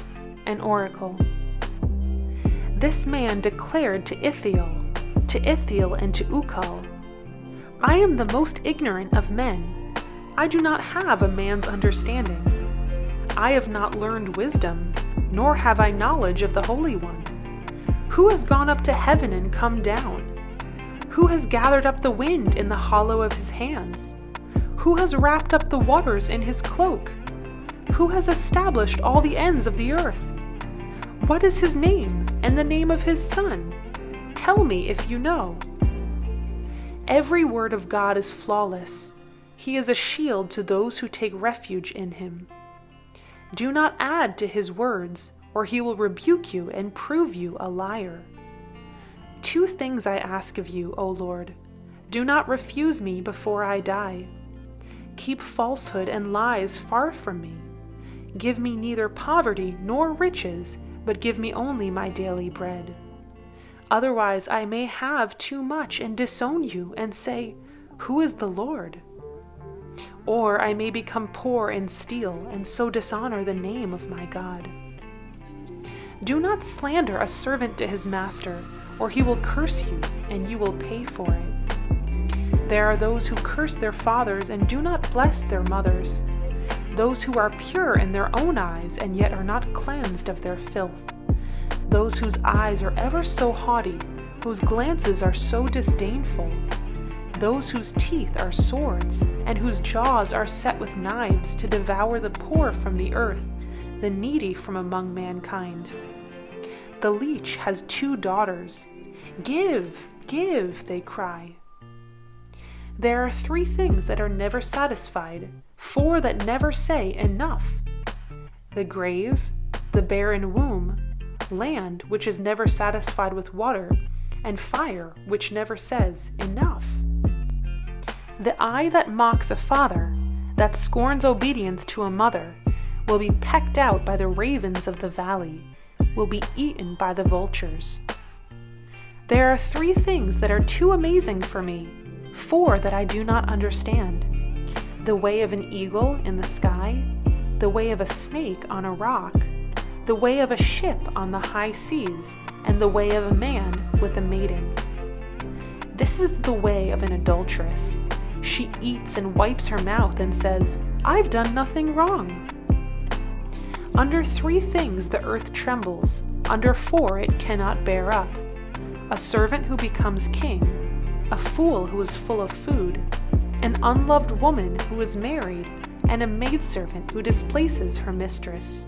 an oracle. This man declared to Ithiel and to Ukal, I am the most ignorant of men. I do not have a man's understanding. I have not learned wisdom, nor have I knowledge of the Holy One. Who has gone up to heaven and come down? Who has gathered up the wind in the hollow of his hands? Who has wrapped up the waters in his cloak? Who has established all the ends of the earth? What is his name and the name of his son? Tell me if you know. Every word of God is flawless. He is a shield to those who take refuge in him. Do not add to his words, or he will rebuke you and prove you a liar. 2 things I ask of you, O Lord. Do not refuse me before I die. Keep falsehood and lies far from me. Give me neither poverty nor riches, but give me only my daily bread. Otherwise I may have too much and disown you and say, Who is the Lord? Or I may become poor and steal, and so dishonor the name of my God. Do not slander a servant to his master, or he will curse you, and you will pay for it. There are those who curse their fathers and do not bless their mothers, those who are pure in their own eyes and yet are not cleansed of their filth, those whose eyes are ever so haughty, whose glances are so disdainful, those whose teeth are swords, and whose jaws are set with knives to devour the poor from the earth, the needy from among mankind. The leech has 2 daughters. Give, give, they cry. There are 3 things that are never satisfied, 4 that never say enough: the grave, the barren womb, land which is never satisfied with water, and fire which never says enough. The eye that mocks a father, that scorns obedience to a mother, will be pecked out by the ravens of the valley, will be eaten by the vultures. There are 3 things that are too amazing for me, 4 that I do not understand: the way of an eagle in the sky, the way of a snake on a rock, the way of a ship on the high seas, and the way of a man with a maiden. This is the way of an adulteress. She eats and wipes her mouth and says, I've done nothing wrong. Under 3 things the earth trembles, under 4 it cannot bear up: a servant who becomes king, a fool who is full of food, an unloved woman who is married, and a maidservant who displaces her mistress.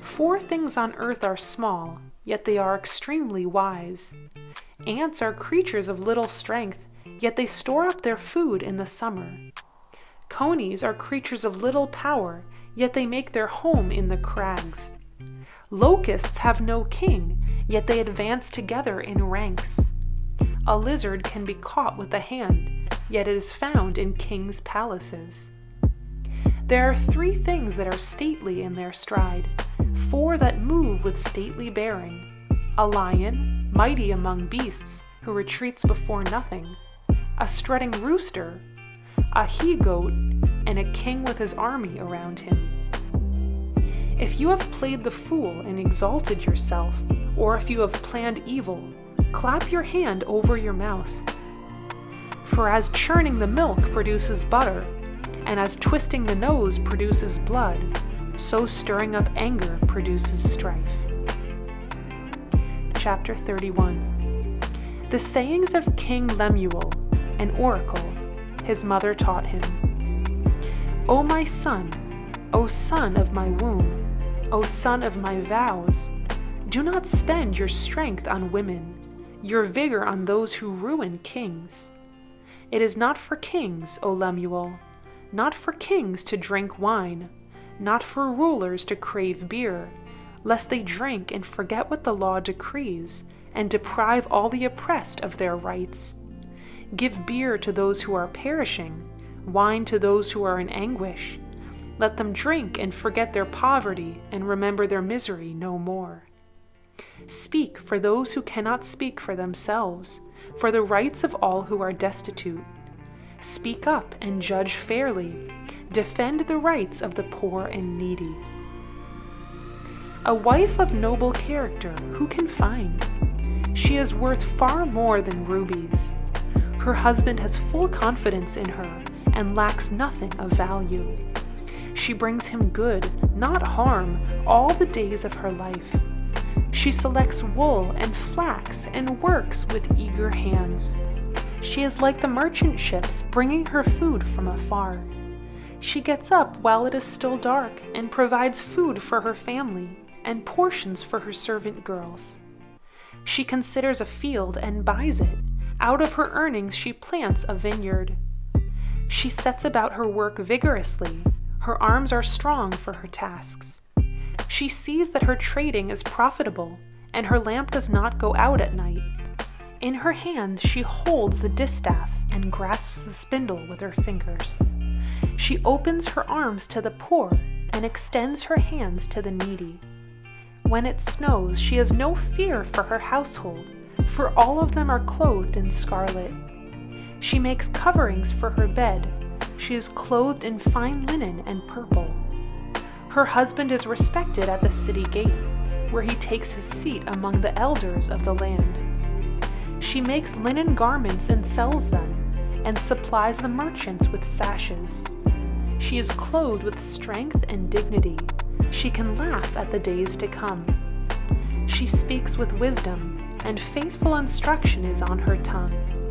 4 things on earth are small, yet they are extremely wise. Ants are creatures of little strength, yet they store up their food in the summer. Conies are creatures of little power, yet they make their home in the crags. Locusts have no king, yet they advance together in ranks. A lizard can be caught with the hand, yet it is found in kings' palaces. There are 3 things that are stately in their stride, 4 that move with stately bearing: a lion, mighty among beasts, who retreats before nothing, a strutting rooster, a he-goat, and a king with his army around him. If you have played the fool and exalted yourself, or if you have planned evil, clap your hand over your mouth. For as churning the milk produces butter, and as twisting the nose produces blood, so stirring up anger produces strife. Chapter 31. The sayings of King Lemuel, an oracle, his mother taught him. O my son, O son of my womb, O son of my vows, do not spend your strength on women, your vigor on those who ruin kings. It is not for kings, O Lemuel, not for kings to drink wine, not for rulers to crave beer, lest they drink and forget what the law decrees, and deprive all the oppressed of their rights. Give beer to those who are perishing, wine to those who are in anguish. Let them drink and forget their poverty and remember their misery no more. Speak for those who cannot speak for themselves, for the rights of all who are destitute. Speak up and judge fairly. Defend the rights of the poor and needy. A wife of noble character who can find? She is worth far more than rubies. Her husband has full confidence in her and lacks nothing of value. She brings him good, not harm, all the days of her life. She selects wool and flax and works with eager hands. She is like the merchant ships bringing her food from afar. She gets up while it is still dark and provides food for her family and portions for her servant girls. She considers a field and buys it. Out of her earnings she plants a vineyard. She sets about her work vigorously. Her arms are strong for her tasks. She sees that her trading is profitable, and her lamp does not go out at night. In her hand she holds the distaff and grasps the spindle with her fingers. She opens her arms to the poor and extends her hands to the needy. When it snows, she has no fear for her household, for all of them are clothed in scarlet. She makes coverings for her bed. She is clothed in fine linen and purple. Her husband is respected at the city gate, where he takes his seat among the elders of the land. She makes linen garments and sells them, and supplies the merchants with sashes. She is clothed with strength and dignity. She can laugh at the days to come. She speaks with wisdom, and faithful instruction is on her tongue.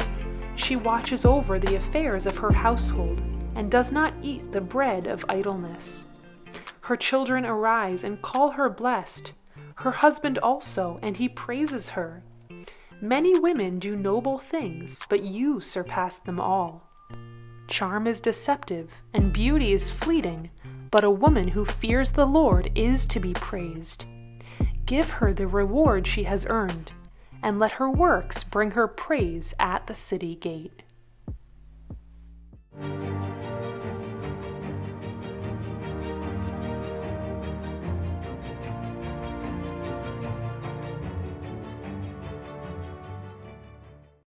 She watches over the affairs of her household, and does not eat the bread of idleness. Her children arise and call her blessed, her husband also, and he praises her. Many women do noble things, but you surpass them all. Charm is deceptive, and beauty is fleeting, but a woman who fears the Lord is to be praised. Give her the reward she has earned, and let her works bring her praise at the city gate.